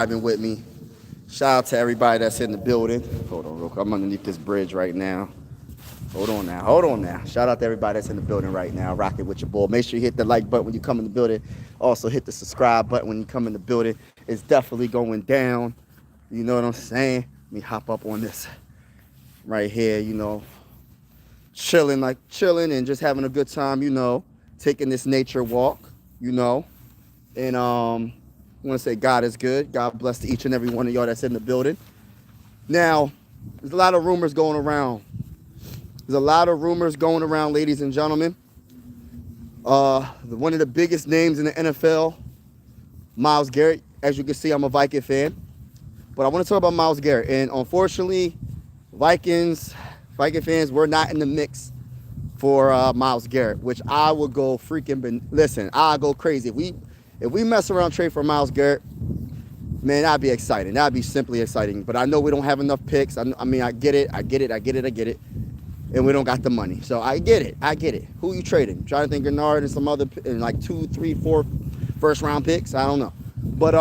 Driving with me. Shout out to everybody that's in the building. Hold on real quick. I'm underneath this bridge right now. Hold on now. Shout out to everybody that's in the building right now. Rocking with your boy. Make sure you hit the like button when you come in the building. Also hit the subscribe button when you come in the building. It's definitely going down. You know what I'm saying? Let me hop up on this right here, chilling and just having a good time, taking this nature walk, And I want to say God is good. God bless to each and every one of y'all that's in the building. Now, there's a lot of rumors going around. Ladies and gentlemen. One of the biggest names in the NFL, Myles Garrett. As you can see, I'm a Viking fan. But I want to talk about Myles Garrett. And unfortunately, Viking fans were not in the mix for Myles Garrett, which I would go I'll go crazy. If we mess around trade for Myles Garrett, man, that'd be exciting. That'd be simply exciting. But I know we don't have enough picks. I get it. And we don't got the money. So I get it. Who you trading? Jonathan Gennard and some other, and like 2, 3, 4 first round picks? I don't know. But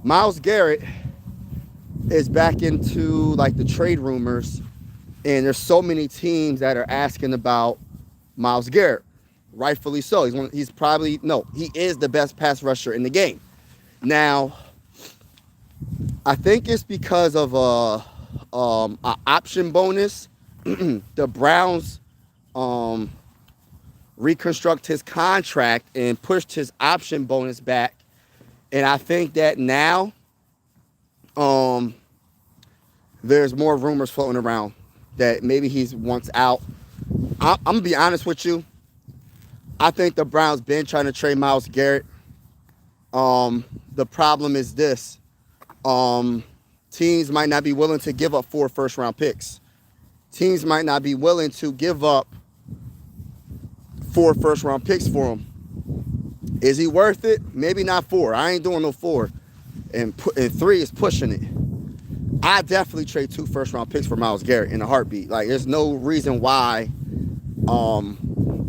Myles Garrett is back into like the trade rumors. And there's so many teams that are asking about Myles Garrett. Rightfully so. He is the best pass rusher in the game. Now, I think it's because of a option bonus. The Browns reconstruct his contract and pushed his option bonus back. And I think that now there's more rumors floating around that maybe he wants out. I'm going to be honest with you. I think the Browns been trying to trade Myles Garrett. The problem is this. Teams might not be willing to give up 4 first-round picks. Teams might not be willing to give up 4 first-round picks for him. Is he worth it? Maybe not 4. I ain't doing no 4. And 3 is pushing it. I definitely trade 2 first-round picks for Myles Garrett in a heartbeat. Like, there's no reason why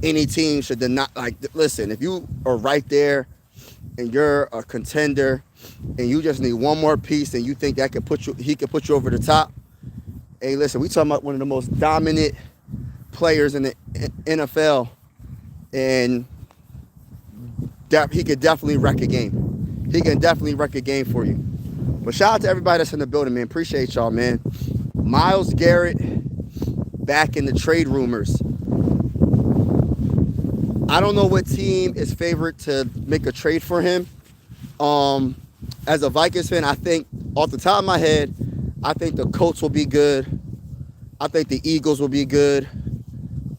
any team should not. Like, listen, if you are right there and you're a contender and you just need one more piece and you think that he could put you over the top. Hey, listen, we talking about one of the most dominant players in the NFL, and he could definitely wreck a game. He can definitely wreck a game for you. But shout out to everybody that's in the building, man. Appreciate y'all, man. Myles Garrett back in the trade rumors. I don't know what team is favored to make a trade for him. As a Vikings fan, I think off the top of my head, I think the Colts will be good. I think the Eagles will be good.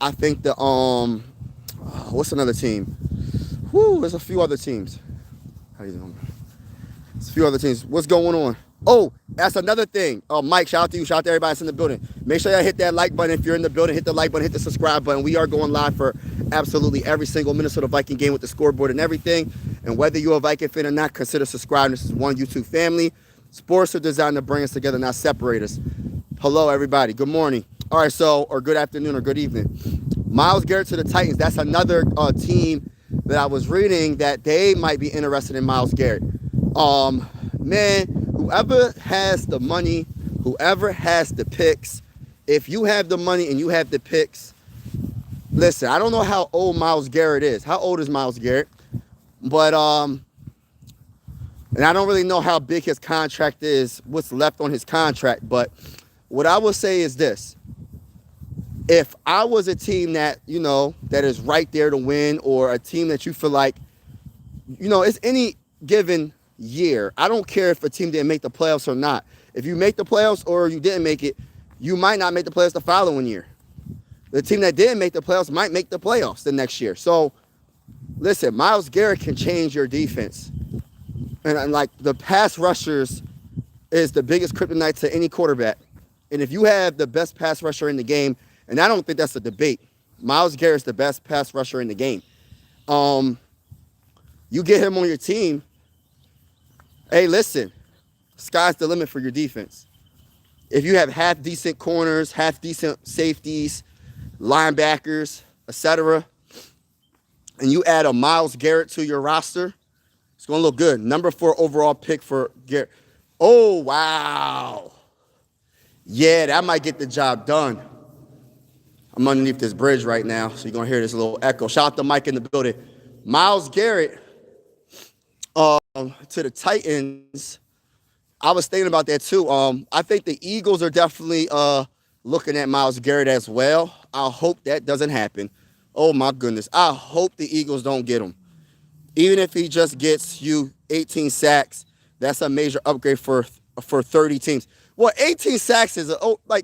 I think the what's another team? There's a few other teams. How you doing? There's a few other teams. What's going on? Oh, that's another thing. Mike, shout out to you. Shout out to everybody that's in the building. Make sure y'all hit that like button if you're in the building. Hit the like button. Hit the subscribe button. We are going live for absolutely every single Minnesota Viking game with the scoreboard and everything. And whether you're a Viking fan or not, consider subscribing. This is one YouTube family. Sports are designed to bring us together, not separate us. Hello, everybody. Good morning. All right, or good afternoon or good evening. Myles Garrett to the Titans. That's another team that I was reading that they might be interested in Myles Garrett. Man, whoever has the money, whoever has the picks, if you have the money and you have the picks, listen, I don't know how old Myles Garrett is. How old is Myles Garrett? But, and I don't really know how big his contract is, what's left on his contract. But what I would say is this. If I was a team that, that is right there to win, or a team that you feel like, it's any given year. I don't care if a team didn't make the playoffs or not. If you make the playoffs or you didn't make it, you might not make the playoffs the following year. The team that didn't make the playoffs might make the playoffs the next year. So, listen, Myles Garrett can change your defense. And like the pass rushers is the biggest kryptonite to any quarterback. And if you have the best pass rusher in the game, and I don't think that's a debate, Myles Garrett's the best pass rusher in the game. You get him on your team, hey, listen, sky's the limit for your defense. If you have half-decent corners, half-decent safeties, linebackers, etc., and you add a Myles Garrett to your roster, going to look good. Number 4 overall pick for Garrett. Oh, wow. Yeah, that might get the job done. I'm underneath this bridge right now, so you're going to hear this little echo. Shout out to Mike in the building. Myles Garrett to the Titans. I was thinking about that too. I think the Eagles are definitely looking at Myles Garrett as well. I hope that doesn't happen. Oh, my goodness. I hope the Eagles don't get him. Even if he just gets you 18 sacks, that's a major upgrade for 30 teams. Well, 18 sacks is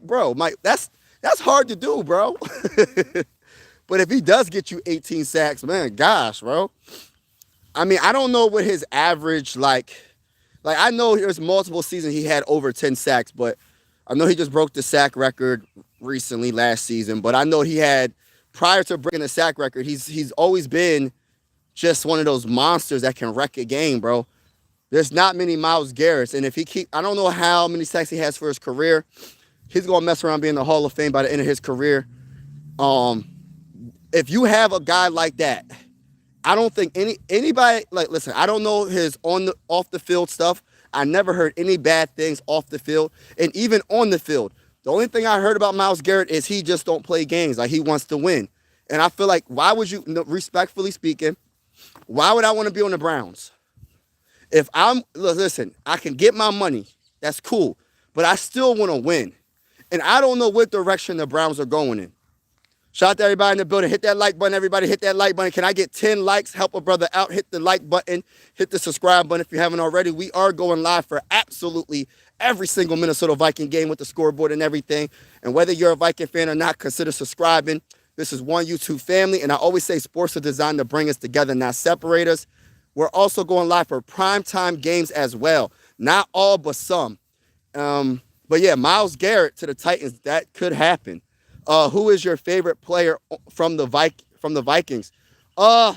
bro, Mike, that's hard to do, bro. But if he does get you 18 sacks, man, gosh, bro. I mean, I don't know what his average like I know there's multiple seasons he had over 10 sacks, but I know he just broke the sack record recently last season. But I know he had, prior to breaking the sack record, he's always been just one of those monsters that can wreck a game, bro. There's not many Myles Garretts, and if I don't know how many sacks he has for his career. He's gonna mess around being in the Hall of Fame by the end of his career. If you have a guy like that, I don't think anybody listen. I don't know his off the field stuff. I never heard any bad things off the field, and even on the field. The only thing I heard about Myles Garrett is he just don't play games. Like, he wants to win, and I feel like, why would you, respectfully speaking, why would I want to be on the Browns? If listen, I can get my money. That's cool, but I still want to win, and I don't know what direction the Browns are going in. Shout out to everybody in the building. Hit that like button, everybody. Hit that like button. Can I get 10 likes? Help a brother out. Hit the like button. Hit the subscribe button if you haven't already. We are going live for absolutely every single Minnesota Viking game with the scoreboard and everything. And whether you're a Viking fan or not, consider subscribing. This is one YouTube family. And I always say sports are designed to bring us together, not separate us. We're also going live for primetime games as well. Not all, but some. But yeah, Myles Garrett to the Titans, that could happen. Who is your favorite player from the Vikings? Right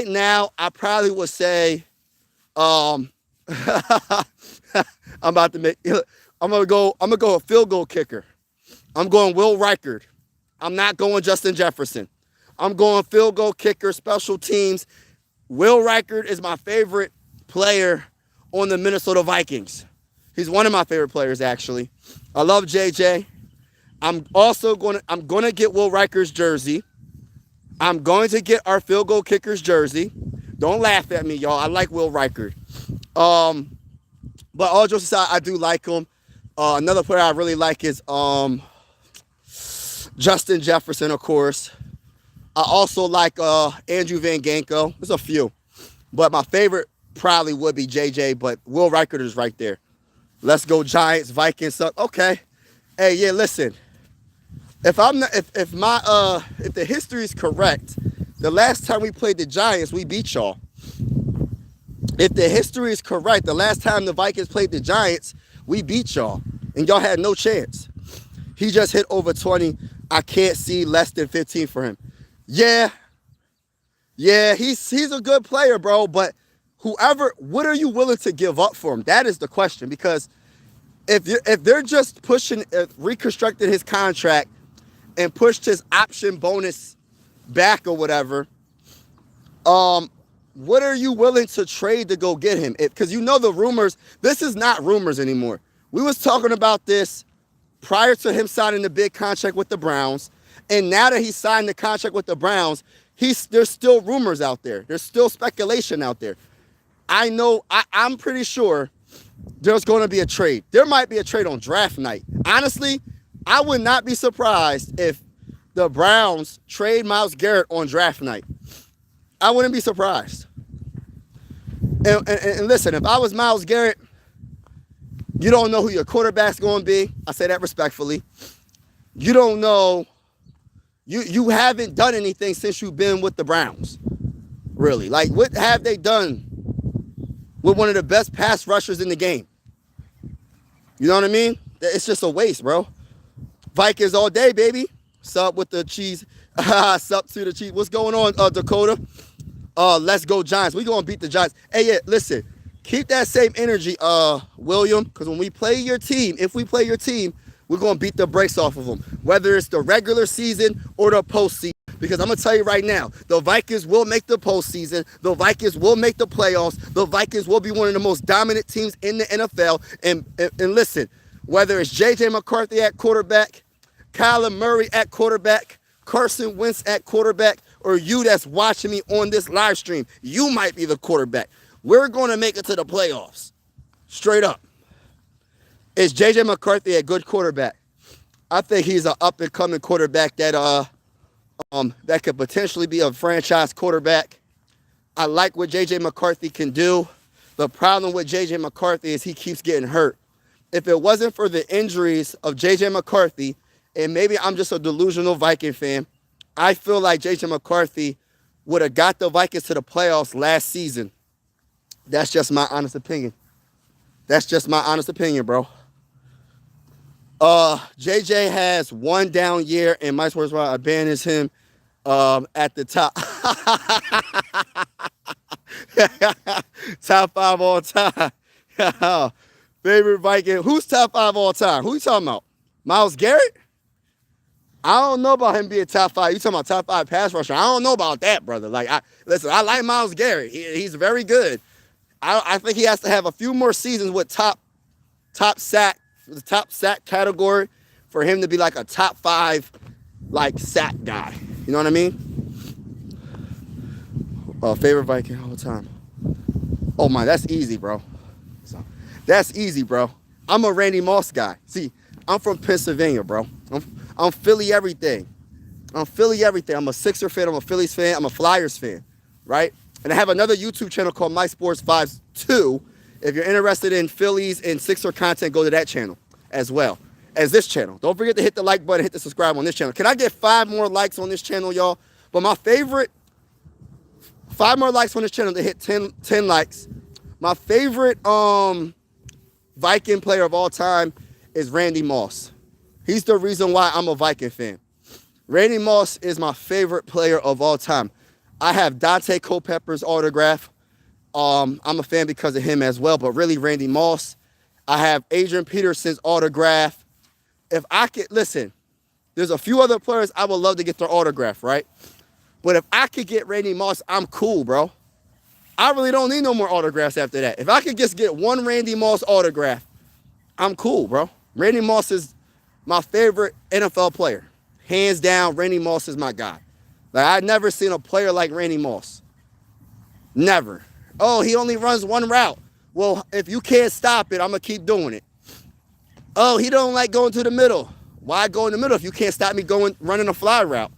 now, I probably would say, I'm gonna go a field goal kicker. I'm going Will Reichard. I'm not going Justin Jefferson. I'm going field goal kicker, special teams. Will Reichard is my favorite player on the Minnesota Vikings. He's one of my favorite players, actually. I love JJ. I'm gonna get Will Reichard's jersey. I'm going to get our field goal kicker's jersey. Don't laugh at me, y'all. I like Will Reichard. But all jokes aside, I do like him. Another player I really like is Justin Jefferson, of course. I also like Andrew Van Ginkel. There's a few. But my favorite probably would be JJ, but Will Reichard is right there. Let's go Giants, Vikings suck. Okay. Hey, yeah, listen. If the history is correct, the last time we played the Giants, we beat y'all. If the history is correct, the last time the Vikings played the Giants, we beat y'all. And y'all had no chance. He just hit over 20. I can't see less than 15 for him. Yeah, he's a good player, bro. But what are you willing to give up for him? That is the question. Because if they're just reconstructing his contract and pushed his option bonus back or whatever, what are you willing to trade to go get him? Because you know the rumors. This is not rumors anymore. We was talking about this prior to him signing the big contract with the Browns. And now that he signed the contract with the Browns, there's still rumors out there. There's still speculation out there. I'm pretty sure there's going to be a trade. There might be a trade on draft night. Honestly, I would not be surprised if the Browns trade Myles Garrett on draft night. I wouldn't be surprised. And listen, if I was Myles Garrett, you don't know who your quarterback's going to be. I say that respectfully. You don't know. You haven't done anything since you've been with the Browns, really. Like, what have they done with one of the best pass rushers in the game? You know what I mean? It's just a waste, bro. Vikings all day, baby. Sup with the cheese. Sup to the cheese. What's going on, Dakota? Let's go Giants. We're going to beat the Giants. Hey, yeah, listen. Keep that same energy, William, because when we play your team, if we play your team, we're going to beat the brakes off of them, whether it's the regular season or the postseason. Because I'm going to tell you right now, the Vikings will make the postseason. The Vikings will make the playoffs. The Vikings will be one of the most dominant teams in the NFL. And listen, whether it's J.J. McCarthy at quarterback, Kyler Murray at quarterback, Carson Wentz at quarterback, or you that's watching me on this live stream, you might be the quarterback. We're going to make it to the playoffs. Straight up. Is J.J. McCarthy a good quarterback? I think he's an up-and-coming quarterback that could potentially be a franchise quarterback. I like what J.J. McCarthy can do. The problem with J.J. McCarthy is he keeps getting hurt. If it wasn't for the injuries of J.J. McCarthy, and maybe I'm just a delusional Viking fan, I feel like J.J. McCarthy would have got the Vikings to the playoffs last season. That's just my honest opinion. That's just my honest opinion, bro. JJ has one down year, and Myles Garrett abandons him at the top. Top 5 all time. Favorite Viking. Who's top 5 all time? Who you talking about? Myles Garrett? I don't know about him being top 5. You talking about top 5 pass rusher? I don't know about that, brother. Like, listen, I like Myles Garrett. He's very good. I think he has to have a few more seasons with top sack, the top sack category, for him to be like a top 5 like sack guy. You know what I mean? Favorite Viking all the time. Oh my, that's easy, bro. That's easy, bro. I'm a Randy Moss guy. See, I'm from Pennsylvania, bro. I'm Philly everything. I'm Philly everything. I'm a Sixer fan. I'm a Phillies fan. I'm a Flyers fan, right? And I have another YouTube channel called My Sports 52. If you're interested in Phillies and Sixer content, go to that channel as well as this channel. Don't forget to hit the like button, hit the subscribe on this channel. Can I get 5 more likes on this channel, y'all? But my favorite, 5 more likes on this channel to hit 10 likes. My favorite Viking player of all time is Randy Moss. He's the reason why I'm a Viking fan. Randy Moss is my favorite player of all time. I have Dante Culpepper's autograph. I'm a fan because of him as well, but really Randy Moss. I have Adrian Peterson's autograph. If I could, listen, there's a few other players I would love to get their autograph, right? But if I could get Randy Moss, I'm cool, bro. I really don't need no more autographs after that. If I could just get one Randy Moss autograph, I'm cool, bro. Randy Moss is my favorite NFL player. Hands down, Randy Moss is my guy. Like, I've never seen a player like Randy Moss. Never. Oh, he only runs one route. Well, if you can't stop it, I'm going to keep doing it. Oh, he don't like going to the middle. Why go in the middle if you can't stop me running a fly route?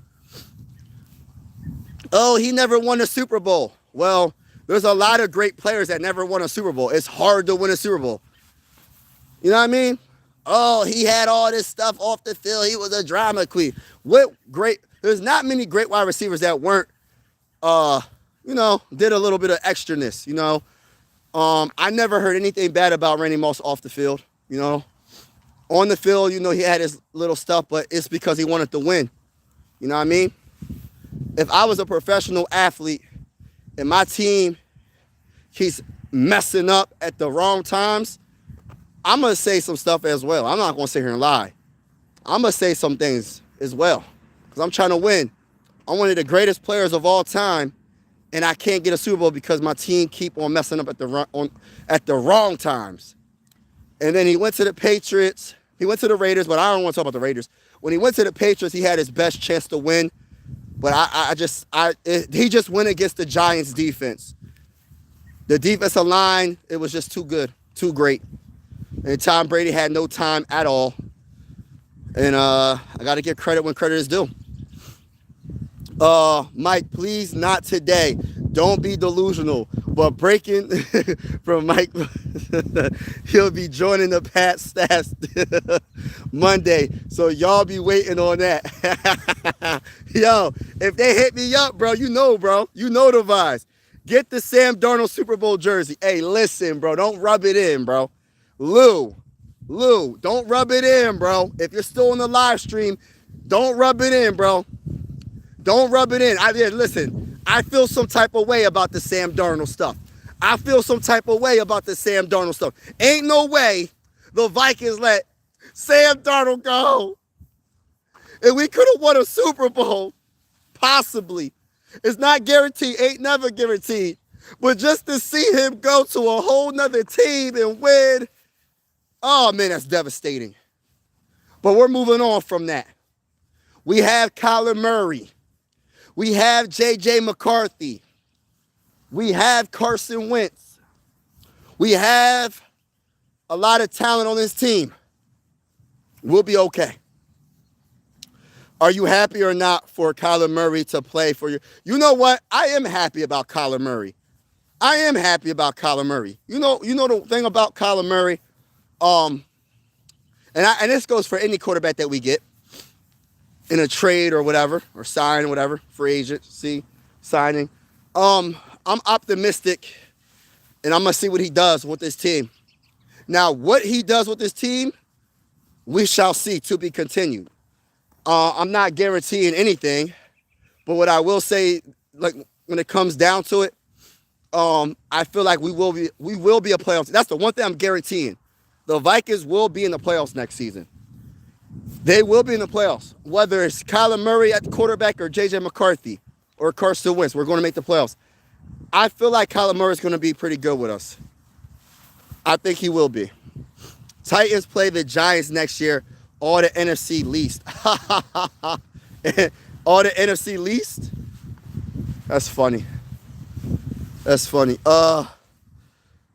Oh, he never won a Super Bowl. Well, there's a lot of great players that never won a Super Bowl. It's hard to win a Super Bowl. You know what I mean? Oh, he had all this stuff off the field. He was a drama queen. There's not many great wide receivers that weren't, did a little bit of extraness, I never heard anything bad about Randy Moss off the field, On the field, he had his little stuff, but it's because he wanted to win. You know what I mean? If I was a professional athlete and my team keeps messing up at the wrong times, I'm going to say some stuff as well. I'm not going to sit here and lie. I'm going to say some things as well because I'm trying to win. I'm one of the greatest players of all time, and I can't get a Super Bowl because my team keep on messing up at the wrong times. And then he went to the Patriots. He went to the Raiders, but I don't want to talk about the Raiders. When he went to the Patriots, he had his best chance to win. But he just went against the Giants' defense. The defensive line, it was just too good, too great. And Tom Brady had no time at all. And I got to give credit when credit is due. Mike, please not today. Don't be delusional. But breaking from Mike, he'll be joining the Pat Stats Monday. So y'all be waiting on that. Yo, if they hit me up, bro. You know the vibes. Get the Sam Darnold Super Bowl jersey. Hey, listen, bro. Don't rub it in, bro. Lou, don't rub it in, bro. If you're still on the live stream, don't rub it in, bro. Don't rub it in. Listen, I feel some type of way about the Sam Darnold stuff. Ain't no way the Vikings let Sam Darnold go. And we could have won a Super Bowl possibly. It's not guaranteed, ain't never guaranteed. But just to see him go to a whole nother team and win, oh man, that's devastating. But we're moving on from that. We have Kyler Murray. We have J.J. McCarthy. We have Carson Wentz. We have a lot of talent on this team. We'll be okay. Are you happy or not for Kyler Murray to play for you? You know what? I am happy about Kyler Murray. I am happy about Kyler Murray. You know the thing about Kyler Murray, and this goes for any quarterback that we get in a trade or whatever, or sign, whatever, free agency, signing. I'm optimistic, and I'm going to see what he does with this team. Now, what he does with this team, we shall see, to be continued. I'm not guaranteeing anything, but what I will say, like when it comes down to it, I feel like we will be a playoff. That's the one thing I'm guaranteeing. The Vikings will be in the playoffs next season. They will be in the playoffs. Whether it's Kyler Murray at the quarterback or J.J. McCarthy or Carson Wentz, we're going to make the playoffs. I feel like Kyler Murray is going to be pretty good with us. I think he will be. Titans play the Giants next year. All the NFC least. All the NFC least? That's funny. That's funny.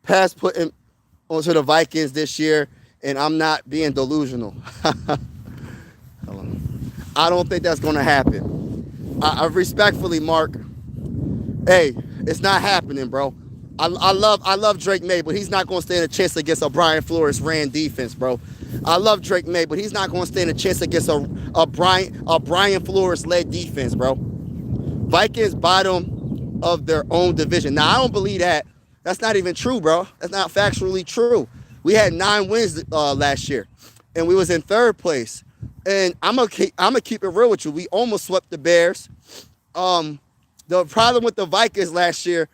Pass putting onto the Vikings this year, and I'm not being delusional. I don't think that's going to happen. I respectfully, Mark, hey, it's not happening, bro. I love Drake May, but he's not going to stand a chance against a Brian Flores ran defense, bro. I love Drake May, but he's not going to stand a chance against a Brian Flores led defense, bro. Vikings bottom of their own division. Now I don't believe that. That's not even true, bro. That's not factually true. We had 9 wins last year, and we was in 3rd place. And I'm gonna keep it real with you. We almost swept the Bears. The problem with the Vikings last year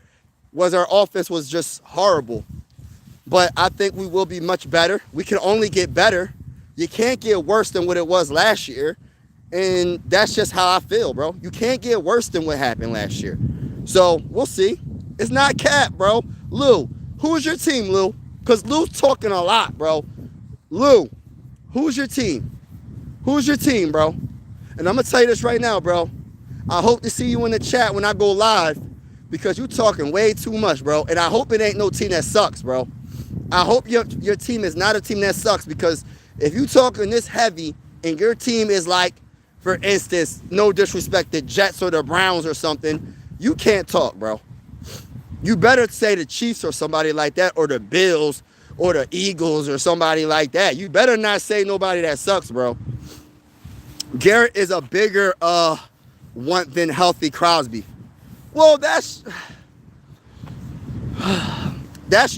was our offense was just horrible. But I think we will be much better. We can only get better. You can't get worse than what it was last year. And that's just how I feel, bro. You can't get worse than what happened last year. So we'll see. It's not cap, bro. Lou, who's your team, Lou? Because Lou's talking a lot, bro. Lou, who's your team? Who's your team, bro? And I'm going to tell you this right now, bro. I hope to see you in the chat when I go live because you talking way too much, bro. And I hope it ain't no team that sucks, bro. I hope your team is not a team that sucks because if you talking this heavy and your team is like, for instance, no disrespect, the Jets or the Browns or something, you can't talk, bro. You better say the Chiefs or somebody like that or the Bills or the Eagles or somebody like that. You better not say nobody that sucks, bro. Garrett is a bigger want than healthy Crosby. Well, that's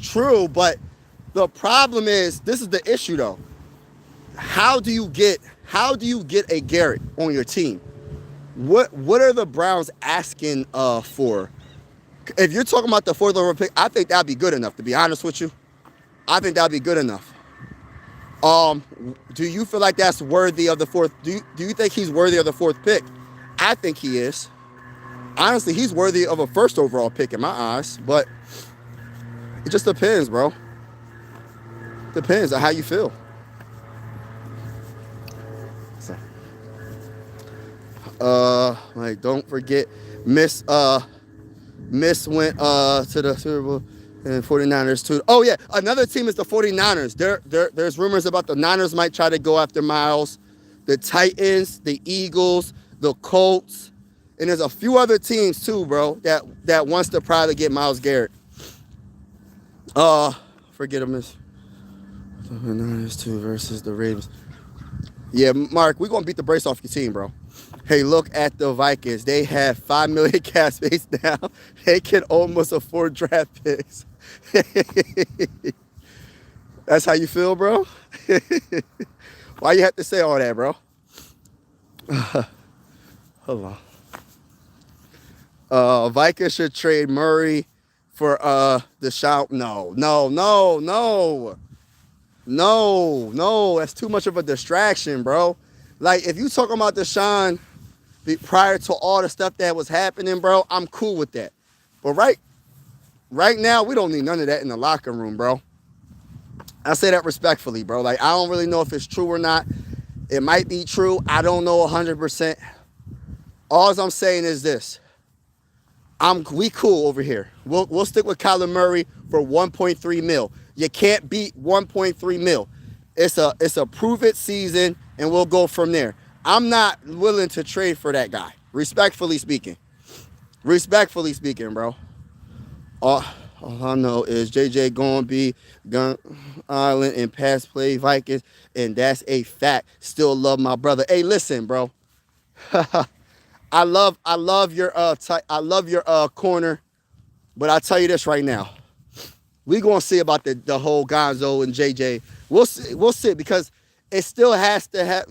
true, but the problem is, this is the issue though. How do you get a Garrett on your team? What are the Browns asking for? If you're talking about the 4th overall pick, I think that'd be good enough, to be honest with you. I think that'd be good enough. Do you feel like that's worthy of the 4th? Do you think he's worthy of the 4th pick? I think he is. Honestly, he's worthy of a 1st overall pick in my eyes, but it just depends, bro. Depends on how you feel. So, like, don't forget, Miss went to the Super Bowl and 49ers too. Oh yeah, another team is the 49ers. There's rumors about the Niners might try to go after Myles, the Titans, the Eagles, the Colts, and there's a few other teams too, bro, that wants to probably get Myles Garrett. Forget him. The Niners too versus the Ravens. Yeah, Mark, we're gonna beat the brace off your team, bro. Hey, look at the Vikings. They have $5 million cap space now. They can almost afford draft picks. That's how you feel, bro? Why you have to say all that, bro? Hold on. Vikings should trade Murray for Deshaun. No. That's too much of a distraction, bro. Like, if you talking about Deshaun, prior to all the stuff that was happening, bro, I'm cool with that. But right now, we don't need none of that in the locker room, bro. I say that respectfully, bro. Like, I don't really know if it's true or not. It might be true. I don't know 100%. All I'm saying is this. We cool over here. We'll stick with Kyler Murray for 1.3 mil. You can't beat 1.3 mil. It's a prove it season, and we'll go from there. I'm not willing to trade for that guy. Respectfully speaking. Respectfully speaking, bro. All I know is JJ gonna be Gun Island and pass play Vikings, and that's a fact. Still love my brother. Hey, listen, bro. I love your corner, but I'll tell you this right now. We gonna see about the whole Gonzo and JJ. We'll see because it still has to have.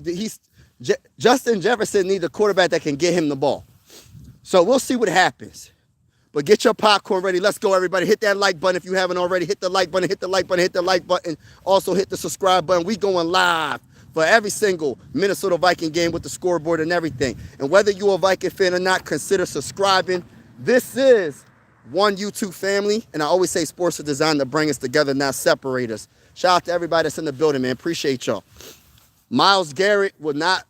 Justin Jefferson needs a quarterback that can get him the ball. So we'll see what happens. But get your popcorn ready. Let's go, everybody. Hit that like button if you haven't already. Hit the like button. Hit the like button. Hit the like button. Also hit the subscribe button. We going live for every single Minnesota Viking game with the scoreboard and everything. And whether you're a Viking fan or not, consider subscribing. This is one YouTube family. And I always say sports are designed to bring us together, not separate us. Shout out to everybody that's in the building, man. Appreciate y'all. Myles Garrett would not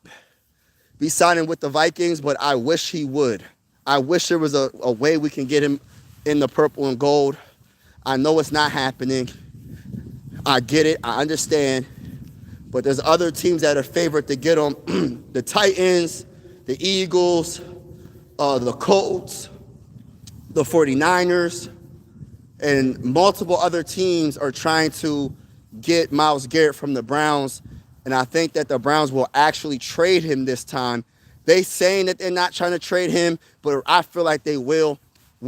be signing with the Vikings, but I wish he would. I wish there was a way we can get him in the purple and gold. I know it's not happening. I get it. I understand. But there's other teams that are favored to get him. The Titans, the Eagles, the Colts, the 49ers, and multiple other teams are trying to get Myles Garrett from the Browns. And I think that the Browns will actually trade him this time. They saying that they're not trying to trade him, but I feel like they will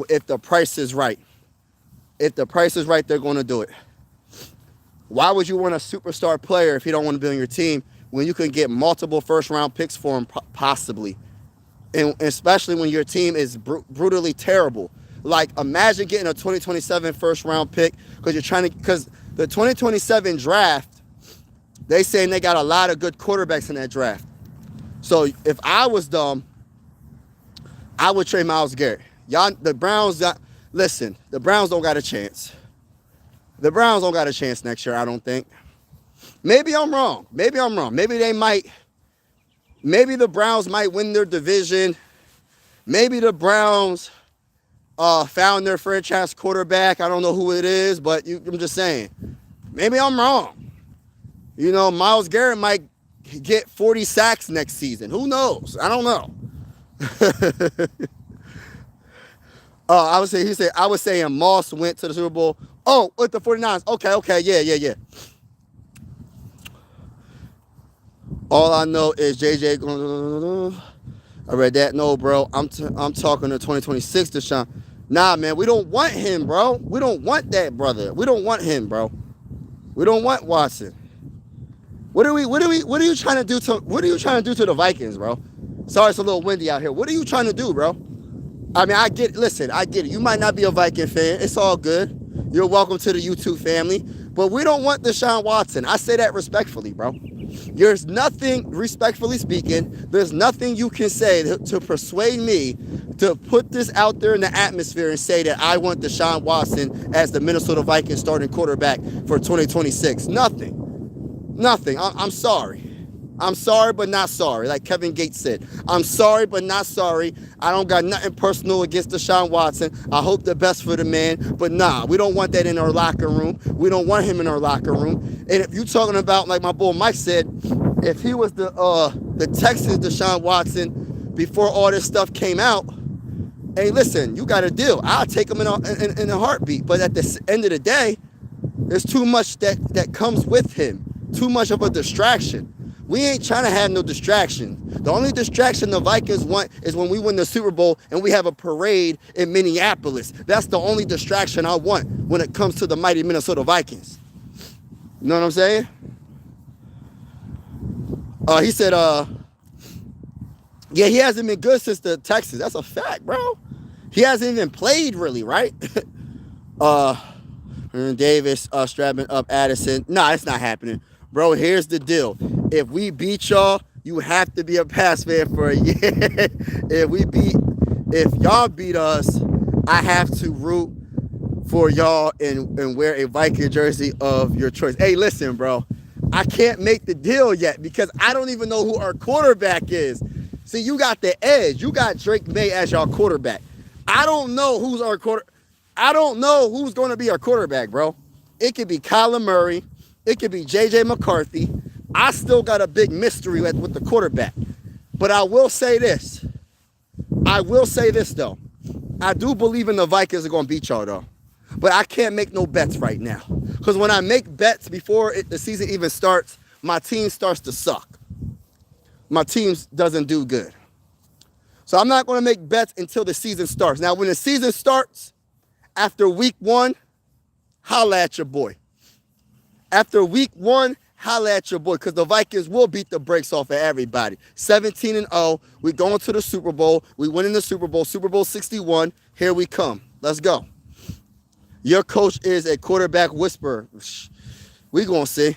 if the price is right. If the price is right, they're going to do it. Why would you want a superstar player if you don't want to be on your team when you can get multiple first-round picks for him possibly? And especially when your team is brutally terrible. Like, imagine getting a 2027 first-round pick because the 2027 draft, they saying they got a lot of good quarterbacks in that draft. So if I was dumb, I would trade Myles Garrett. The Browns don't got a chance. The Browns don't got a chance next year, I don't think. Maybe I'm wrong. Maybe the Browns might win their division. Maybe the Browns found their franchise quarterback. I don't know who it is, but I'm just saying. Maybe I'm wrong. Myles Garrett might get 40 sacks next season. Who knows? I don't know. I was saying Moss went to the Super Bowl. Oh, with the 49ers. Okay. Yeah. All I know is JJ. I read that. No, bro. I'm talking to 2026 Deshaun. Nah, man. We don't want him, bro. We don't want that brother. We don't want him, bro. We don't want Watson. What are you trying to do to the Vikings, bro? Sorry, it's a little windy out here. What are you trying to do, bro? I mean, I get it. You might not be a Viking fan. It's all good. You're welcome to the YouTube family. But we don't want Deshaun Watson. I say that respectfully, bro. There's nothing, respectfully speaking, there's nothing you can say to persuade me to put this out there in the atmosphere and say that I want Deshaun Watson as the Minnesota Vikings starting quarterback for 2026. Nothing. I'm sorry. I'm sorry, but not sorry. Like Kevin Gates said, I'm sorry, but not sorry. I don't got nothing personal against Deshaun Watson. I hope the best for the man. But nah, we don't want that in our locker room. We don't want him in our locker room. And if you're talking about, like my boy Mike said, if he was the Texans Deshaun Watson before all this stuff came out, hey, listen, you got a deal. I'll take him in a heartbeat. But at the end of the day, there's too much that comes with him. Too much of a distraction. We ain't trying to have no distraction. The only distraction the Vikings want is when we win the Super Bowl and we have a parade in Minneapolis. That's the only distraction I want when it comes to the mighty Minnesota Vikings. You know what I'm saying? He said, yeah, he hasn't been good since the Texans. That's a fact, bro. He hasn't even played really, right? Davis strapping up Addison. Nah, it's not happening. Bro, here's the deal. If we beat y'all, You have to be a Pats fan for a year. If y'all beat us, I have to root for y'all and wear a Viking jersey of your choice. Hey, listen, bro. I can't make the deal yet because I don't even know who our quarterback is. See, you got the edge. You got Drake May as your quarterback. I don't know who's our quarter. I don't know who's going to be our quarterback, bro. It could be Kyler Murray. It could be J.J. McCarthy. I still got a big mystery with the quarterback. But I will say this. Though. I do believe in the Vikings are going to beat y'all, though. But I can't make no bets right now. Because when I make bets before the season even starts, my team starts to suck. My team doesn't do good. So I'm not going to make bets until the season starts. Now, when the season starts, after week 1, holla at your boy. After week 1, holla at your boy, because the Vikings will beat the brakes off of everybody. 17-0. We going to the Super Bowl. We winning the Super Bowl. Super Bowl 61. Here we come. Let's go. Your coach is a quarterback whisperer. We gonna see.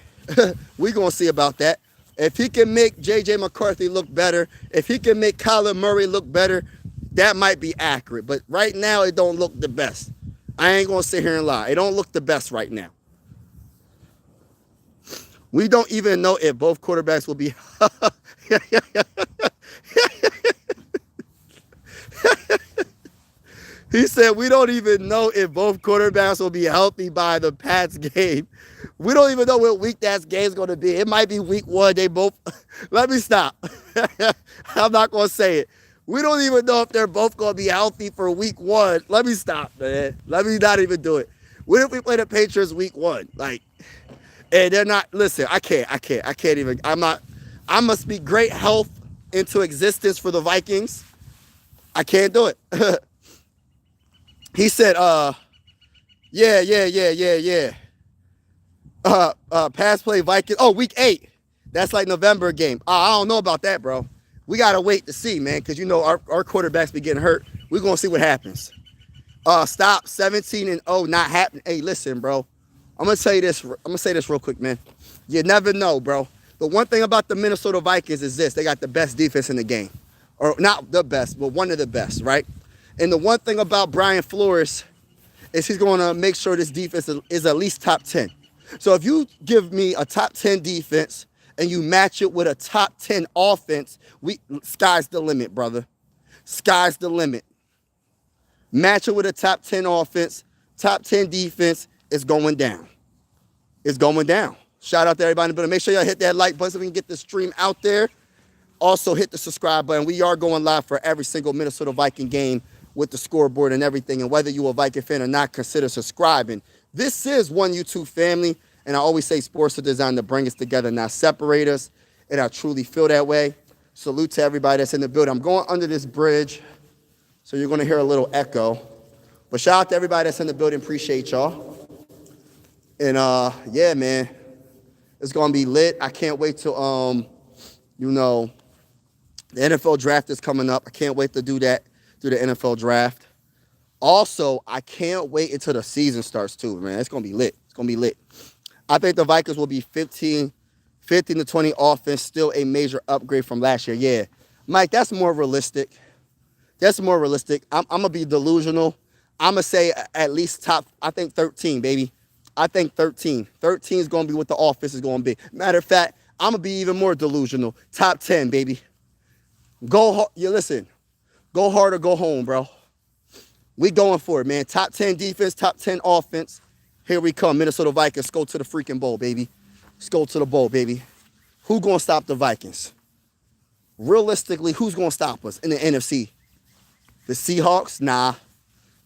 We gonna see about that. If he can make J.J. McCarthy look better, if he can make Kyler Murray look better, that might be accurate. But right now, it don't look the best. I ain't gonna sit here and lie. It don't look the best right now. We don't even know if both quarterbacks will be. He said, we don't even know if both quarterbacks will be healthy by the Pats game. We don't even know what week that game's going to be. It might be week 1. They both. Let me stop. I'm not going to say it. We don't even know if they're both going to be healthy for week 1. Let me stop, man. Let me not even do it. What if we play the Patriots week 1? And they're not. Listen, I can't even. I must speak great health into existence for the Vikings. I can't do it. He said, yeah. Pass play Vikings. Oh, week 8. That's like November game. I don't know about that, bro. We got to wait to see, man, because, you know, our quarterbacks be getting hurt. We're going to see what happens. Stop 17-0 not happening. Hey, listen, bro. I'm going to tell you this. I'm going to say this real quick, man. You never know, bro. The one thing about the Minnesota Vikings is this. They got the best defense in the game. Or not the best, but one of the best, right? And the one thing about Brian Flores is he's going to make sure this defense is at least top 10. So if you give me a top 10 defense and you match it with a top 10 offense, sky's the limit, brother. Sky's the limit. Match it with a top 10 offense, top 10 defense, it's going down. It's going down. Shout out to everybody in the building. Make sure y'all hit that like button so we can get the stream out there. Also hit the subscribe button. We are going live for every single Minnesota Viking game with the scoreboard and everything. And whether you're a Viking fan or not, consider subscribing. This is one YouTube family. And I always say sports are designed to bring us together, not separate us. And I truly feel that way. Salute to everybody that's in the building. I'm going under this bridge, so you're going to hear a little echo. But shout out to everybody that's in the building. Appreciate y'all. And, yeah, man, it's going to be lit. I can't wait till, you know, the NFL draft is coming up. I can't wait to do that. The NFL draft. Also, I can't wait until the season starts too, man. It's going to be lit. It's going to be lit. I think the Vikings will be 15 to 20 offense, still a major upgrade from last year. Yeah. Mike, that's more realistic. That's more realistic. I'm going to be delusional. I'm going to say at least top, I think 13, baby. I think 13. 13 is going to be what the offense is going to be. Matter of fact, I'm going to be even more delusional. Top 10, baby. Go, you listen. Go hard or go home, bro. We going for it, man. Top 10 defense, top 10 offense. Here we come. Minnesota Vikings. Let's go to the freaking bowl, baby. Let's go to the bowl, baby. Who going to stop the Vikings? Realistically, who's going to stop us in the NFC? The Seahawks? Nah.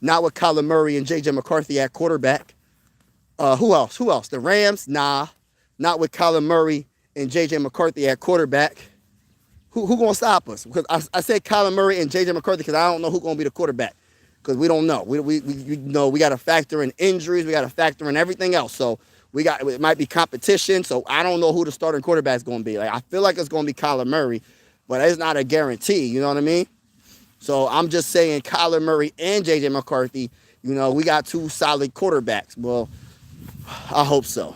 Not with Kyler Murray and J.J. McCarthy at quarterback. Who else? The Rams? Nah. Not with Kyler Murray and J.J. McCarthy at quarterback. Who going to stop us? Because I say Kyler Murray and J.J. McCarthy because I don't know who's going to be the quarterback. Because we don't know. We know we got to factor in injuries. We got to factor in everything else. So it might be competition. So I don't know who the starting quarterback is going to be. Like, I feel like it's going to be Kyler Murray, but it's not a guarantee. You know what I mean? So I'm just saying Kyler Murray and J.J. McCarthy, you know, we got 2 solid quarterbacks. Well, I hope so.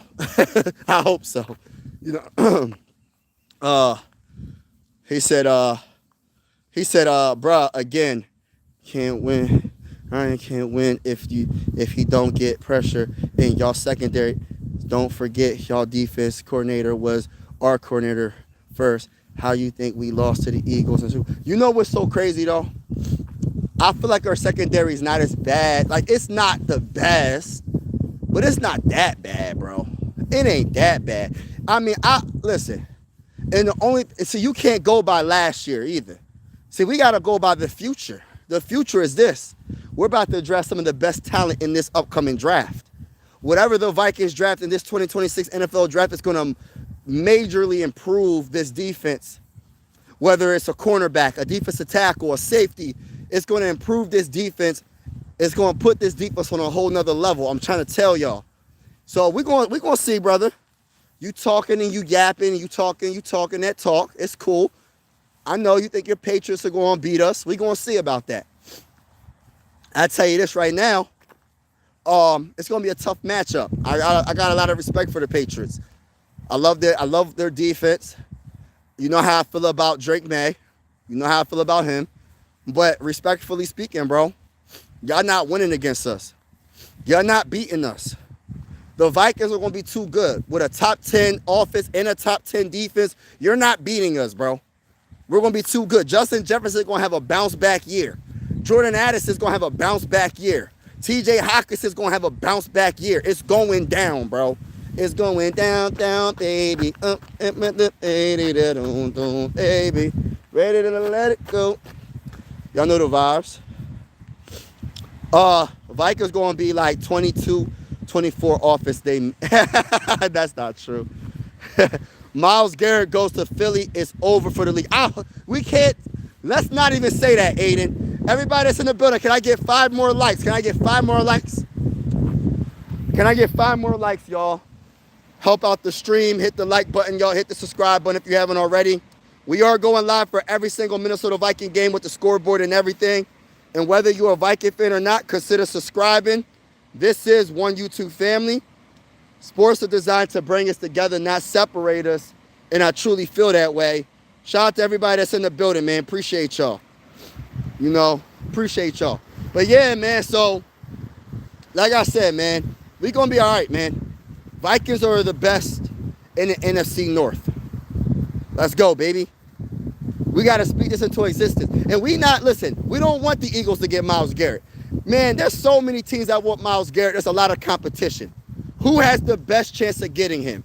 I hope so. You know, He said, bruh, again, can't win. Ryan can't win if he don't get pressure in y'all secondary. Don't forget y'all defense coordinator was our coordinator first. How you think we lost to the Eagles? You know what's so crazy though? I feel like our secondary is not as bad. Like, it's not the best, but it's not that bad, bro. It ain't that bad. I mean, listen. And you can't go by last year either. See, we got to go by the future. The future is this. We're about to draft some of the best talent in this upcoming draft. Whatever the Vikings draft in this 2026 NFL draft is going to majorly improve this defense. Whether it's a cornerback, a defensive tackle, a safety, it's going to improve this defense. It's going to put this defense on a whole nother level. I'm trying to tell y'all. So we're going to see, brother. You talking and you yapping, you talking that talk. It's cool. I know you think your Patriots are going to beat us. We're going to see about that. I tell you this right now. It's going to be a tough matchup. I got a lot of respect for the Patriots. I love their defense. You know how I feel about Drake May. You know how I feel about him. But respectfully speaking, bro, y'all not winning against us. Y'all not beating us. The Vikings are going to be too good. With a top 10 offense and a top 10 defense, you're not beating us, bro. We're going to be too good. Justin Jefferson is going to have a bounce back year. Jordan Addison is going to have a bounce back year. TJ Hawkins is going to have a bounce back year. It's going down, bro. It's going down, baby. Baby. Ready to let it go. Y'all know the vibes. Vikings going to be like 22-24 offense day. That's not true. Myles Garrett goes to Philly. It's over for the league. We can't. Let's not even say that, Aiden. Everybody that's in the building, can I get 5 more likes? Can I get 5 more likes? Can I get 5 more likes, y'all? Help out the stream. Hit the like button, y'all. Hit the subscribe button if you haven't already. We are going live for every single Minnesota Viking game with the scoreboard and everything. And whether you're a Viking fan or not, consider subscribing. This is one YouTube family. Sports are designed to bring us together, not separate us. And I truly feel that way. Shout out to everybody that's in the building, man. Appreciate y'all. You know, appreciate y'all. But yeah, man, so like I said, man, we going to be all right, man. Vikings are the best in the NFC North. Let's go, baby. We got to speak this into existence. And we don't want the Eagles to get Myles Garrett. Man, there's so many teams that want Myles Garrett. There's a lot of competition. Who has the best chance of getting him?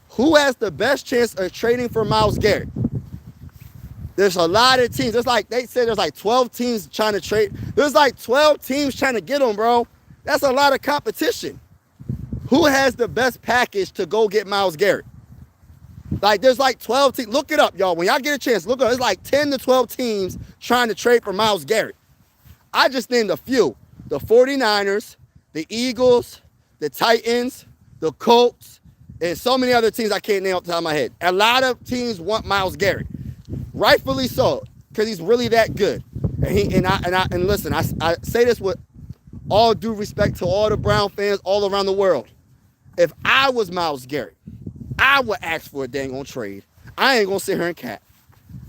Who has the best chance of trading for Myles Garrett? There's a lot of teams. They say there's like 12 teams trying to trade. There's like 12 teams trying to get him, bro. That's a lot of competition. Who has the best package to go get Myles Garrett? Like, there's like 12 teams. Look it up, y'all. When y'all get a chance, look it up. There's like 10 to 12 teams trying to trade for Myles Garrett. I just named a few. The 49ers, the Eagles, the Titans, the Colts, and so many other teams I can't name off the top of my head. A lot of teams want Myles Garrett. Rightfully so, because he's really that good. And listen, I say this with all due respect to all the Brown fans all around the world. If I was Myles Garrett, I would ask for a dang on trade. I ain't going to sit here and cap.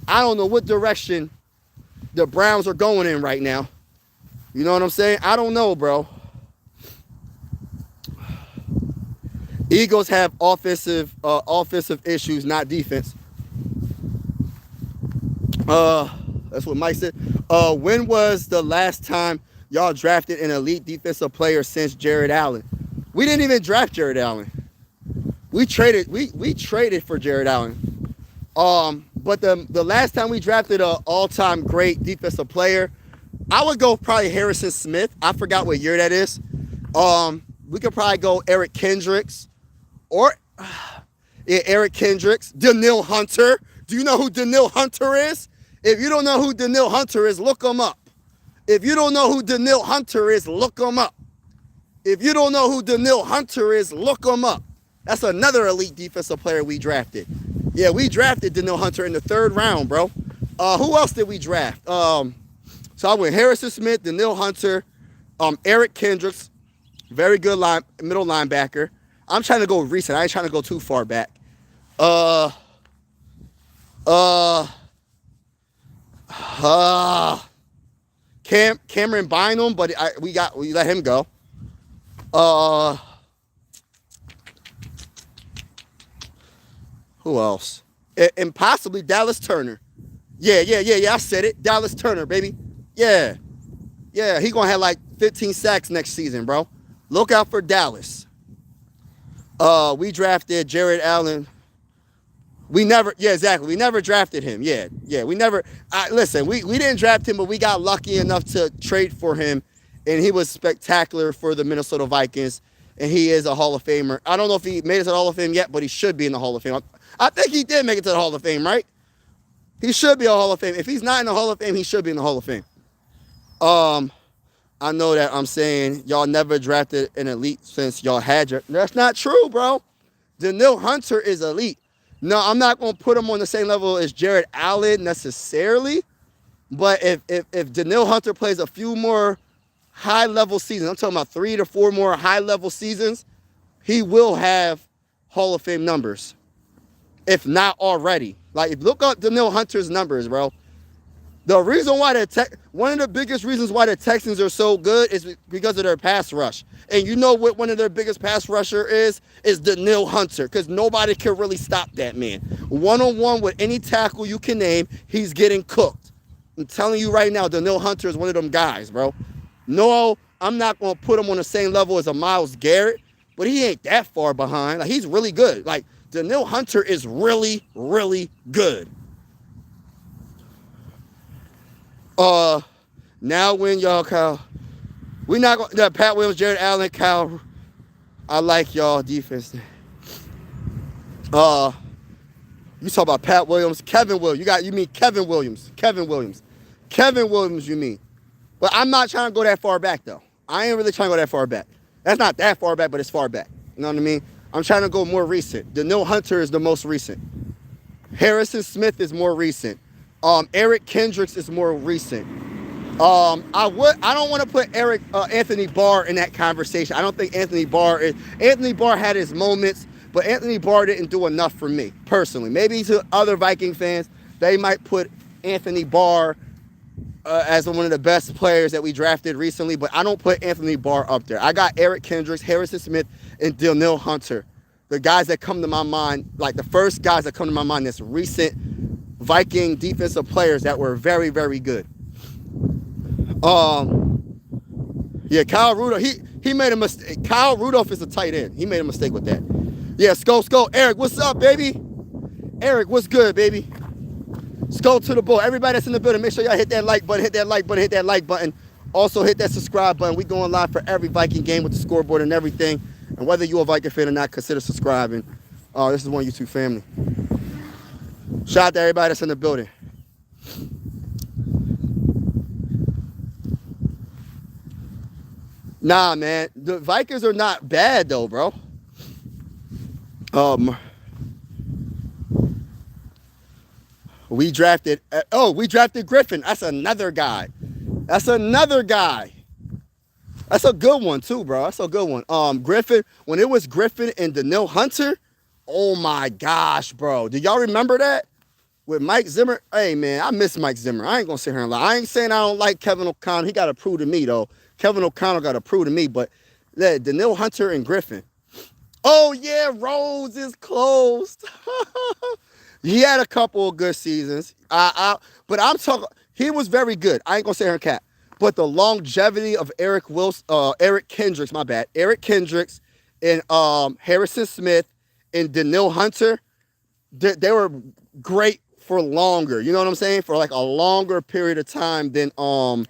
I don't know what direction the Browns are going in right now. You know what I'm saying? I don't know, bro. Eagles have offensive issues, not defense. That's what Mike said. When was the last time y'all drafted an elite defensive player since Jared Allen? We didn't even draft Jared Allen. We traded for Jared Allen. But the last time we drafted an all-time great defensive player, I would go probably Harrison Smith. I forgot what year that is. We could probably go Eric Kendricks or Eric Kendricks, Danielle Hunter. Do you know who Danielle Hunter is? If you don't know who Danielle Hunter is, look him up. If you don't know who Danielle Hunter is, look him up. If you don't know who Danielle Hunter is, look him up. That's another elite defensive player we drafted. Yeah, we drafted Danielle Hunter in the 3rd round, bro. Who else did we draft? So I went Harrison Smith, Danielle Hunter, Eric Kendricks, very good middle linebacker. I'm trying to go recent. I ain't trying to go too far back. Uh, Cameron Bynum, but we let him go. Uh, who else? And possibly Dallas Turner. Yeah. I said it. Dallas Turner, baby. Yeah. Yeah, he gonna have like 15 sacks next season, bro. Look out for Dallas. We drafted Jared Allen. Exactly. We never drafted him. Yeah. We never. Listen, we didn't draft him, but we got lucky enough to trade for him, and he was spectacular for the Minnesota Vikings, and he is a Hall of Famer. I don't know if he made it to the Hall of Fame yet, but he should be in the Hall of Fame. I think he did make it to the Hall of Fame, right? He should be a Hall of Fame. If he's not in the Hall of Fame, he should be in the Hall of Fame. I know that I'm saying y'all never drafted an elite since y'all had your. That's not true, bro. Danielle Hunter is elite. No, I'm not going to put him on the same level as Jared Allen necessarily. But if Danielle Hunter plays a few more high-level seasons, I'm talking about 3 to 4 more high-level seasons, he will have Hall of Fame numbers, if not already. Like, look up Danielle Hunter's numbers, bro. The reason why one of the biggest reasons why the Texans are so good is because of their pass rush. And you know what one of their biggest pass rusher is Danielle Hunter, because nobody can really stop that man. One-on-one with any tackle you can name, he's getting cooked. I'm telling you right now, Danielle Hunter is one of them guys, bro. No, I'm not going to put him on the same level as a Myles Garrett, but he ain't that far behind. Like, he's really good. Like, Danielle Hunter is really, really good. Now when y'all, Kyle, we not going to, Pat Williams, Jared Allen, Kyle, I like y'all defense. You talk about Pat Williams, Kevin Williams. You mean Kevin Williams. Kevin Williams, you mean. But I'm not trying to go that far back, though. I ain't really trying to go that far back. That's not that far back, but it's far back. You know what I mean? I'm trying to go more recent. Danielle Hunter is the most recent. Harrison Smith is more recent. Eric Kendricks is more recent. I don't want to put Anthony Barr in that conversation. I don't think Anthony Barr had his moments, but Anthony Barr didn't do enough for me personally. Maybe to other Viking fans, they might put Anthony Barr as one of the best players that we drafted recently, but I don't put Anthony Barr up there. I got Eric Kendricks, Harrison Smith, and Danielle Hunter. The guys that come to my mind, like the first guys that come to my mind that's recent Viking defensive players that were very, very good. Yeah, Kyle Rudolph, he made a mistake. Kyle Rudolph is a tight end. He made a mistake with that. Yeah, Skull. Eric, what's up, baby? Eric, what's good, baby? Skull to the ball. Everybody that's in the building, make sure y'all hit that like button, hit that like button. Also hit that subscribe button. We going live for every Viking game with the scoreboard and everything. And whether you're a Viking fan or not, consider subscribing. This is one YouTube family. Shout out to everybody that's in the building. Nah, man. The Vikings are not bad, though, bro. We drafted Griffin. That's another guy. That's a good one, too, bro. That's a good one. Griffin, when it was Griffin and Danielle Hunter, oh, my gosh, bro. Do y'all remember that? With Mike Zimmer? Hey, man, I miss Mike Zimmer. I ain't going to sit here and lie. I ain't saying I don't like Kevin O'Connell. He got to prove to me, though. Kevin O'Connell got to prove to me. But Danielle Hunter and Griffin. Oh, yeah, Rhodes is closed. He had a couple of good seasons. But I'm talking, he was very good. I ain't going to sit here and cap. But the longevity of Eric Kendricks, and Harrison Smith and Danielle Hunter, they were great for longer. You know what I'm saying? For like a longer period of time than Rhodes.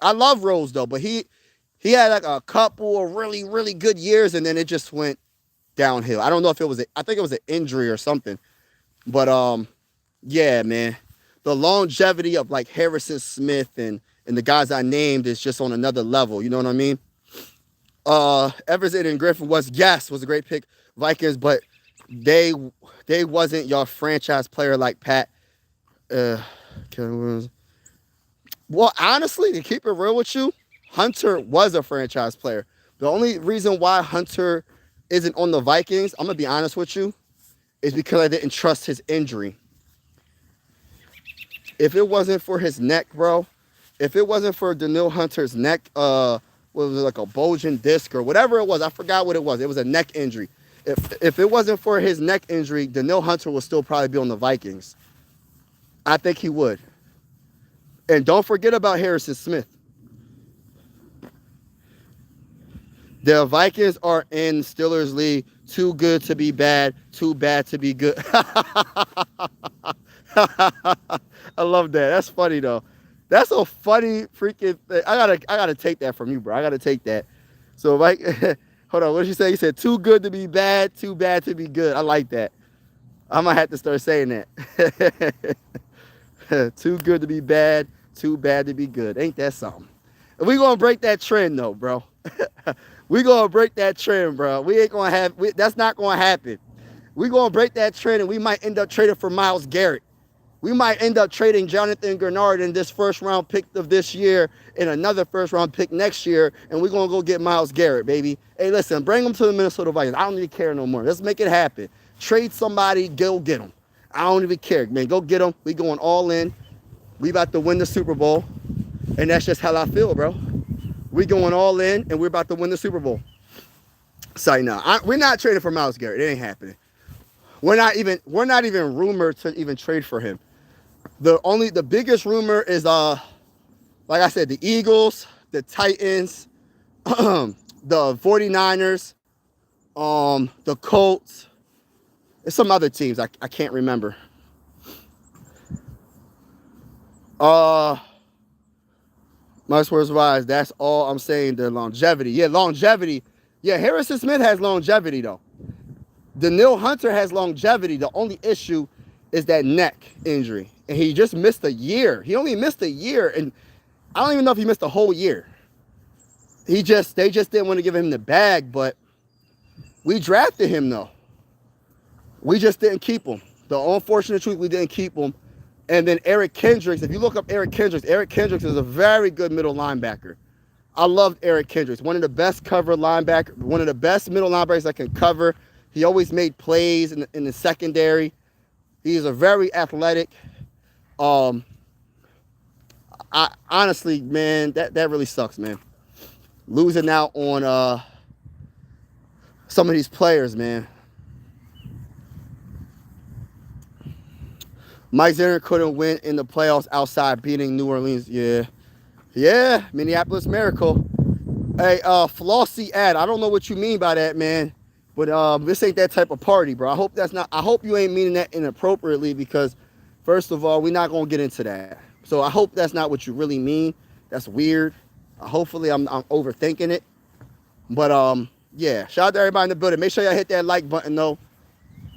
I love Rhodes though, but he had like a couple of really, really good years, and then it just went downhill. I don't know if I think it was an injury or something. But yeah, man. The longevity of like Harrison Smith and the guys I named is just on another level. You know what I mean? Everson and Griffin was a great pick. Vikings, but they wasn't your franchise player like Pat. Well, honestly, to keep it real with you, Hunter was a franchise player. The only reason why Hunter isn't on the Vikings, I'm going to be honest with you, is because I didn't trust his injury. if it wasn't for his neck, bro, if it wasn't for Danielle Hunter's neck, what was it, like a bulging disc or whatever it was? I forgot what it was. It was a neck injury. If it wasn't for his neck injury, Danielle Hunter would still probably be on the Vikings. I think he would. And don't forget about Harrison Smith. The Vikings are in Steelers League. Too good to be bad. Too bad to be good. I love that. That's funny though. That's a funny freaking thing. I gotta take that from you, bro. I gotta take that. So like, hold on. What did you say? You said too good to be bad. Too bad to be good. I like that. I might have to start saying that. Too good to be bad. Too bad to be good. Ain't that something? We gonna break that trend though, bro. We gonna break that trend, bro. We ain't gonna have. That's not gonna happen. We gonna break that trend, and we might end up trading for Myles Garrett. We might end up trading Jonathan Grenard in this first round pick of this year and another first round pick next year, and we're gonna go get Myles Garrett, baby. Hey, listen, bring him to the Minnesota Vikings. I don't even care no more. Let's make it happen. Trade somebody, go get him. I don't even care, man. Go get him. We going all in. We about to win the Super Bowl, and that's just how I feel, bro. We going all in, and we're about to win the Super Bowl. Sorry, no, we're not trading for Myles Garrett. It ain't happening. We're not even rumored to even trade for him. The biggest rumor is like I said, the Eagles, the Titans, the 49ers, the Colts, and some other teams I can't remember. My words wise, that's all I'm saying. The longevity. Yeah, longevity. Yeah, Harrison Smith has longevity, though. Danielle Hunter has longevity. The only issue is that neck injury. And he just missed a year. He only missed a year. And I don't even know if he missed a whole year. They just didn't want to give him the bag, but we drafted him, though. We just didn't keep him. The unfortunate truth, we didn't keep him. And then Eric Kendricks, if you look up Eric Kendricks is a very good middle linebacker. I loved Eric Kendricks, one of the best cover linebackers, one of the best middle linebackers that can cover. He always made plays in the secondary. He's a very athletic. I honestly, man, that really sucks, man. Losing out on some of these players, man. Myles Garrett couldn't win in the playoffs outside beating New Orleans. Yeah, Minneapolis Miracle. Hey, Flossy ad. I don't know what you mean by that, man. But this ain't that type of party, bro. I hope you ain't meaning that inappropriately, because first of all, we're not gonna get into that. So I hope that's not what you really mean. That's weird. Hopefully I'm overthinking it. But yeah, shout out to everybody in the building. Make sure y'all hit that like button though.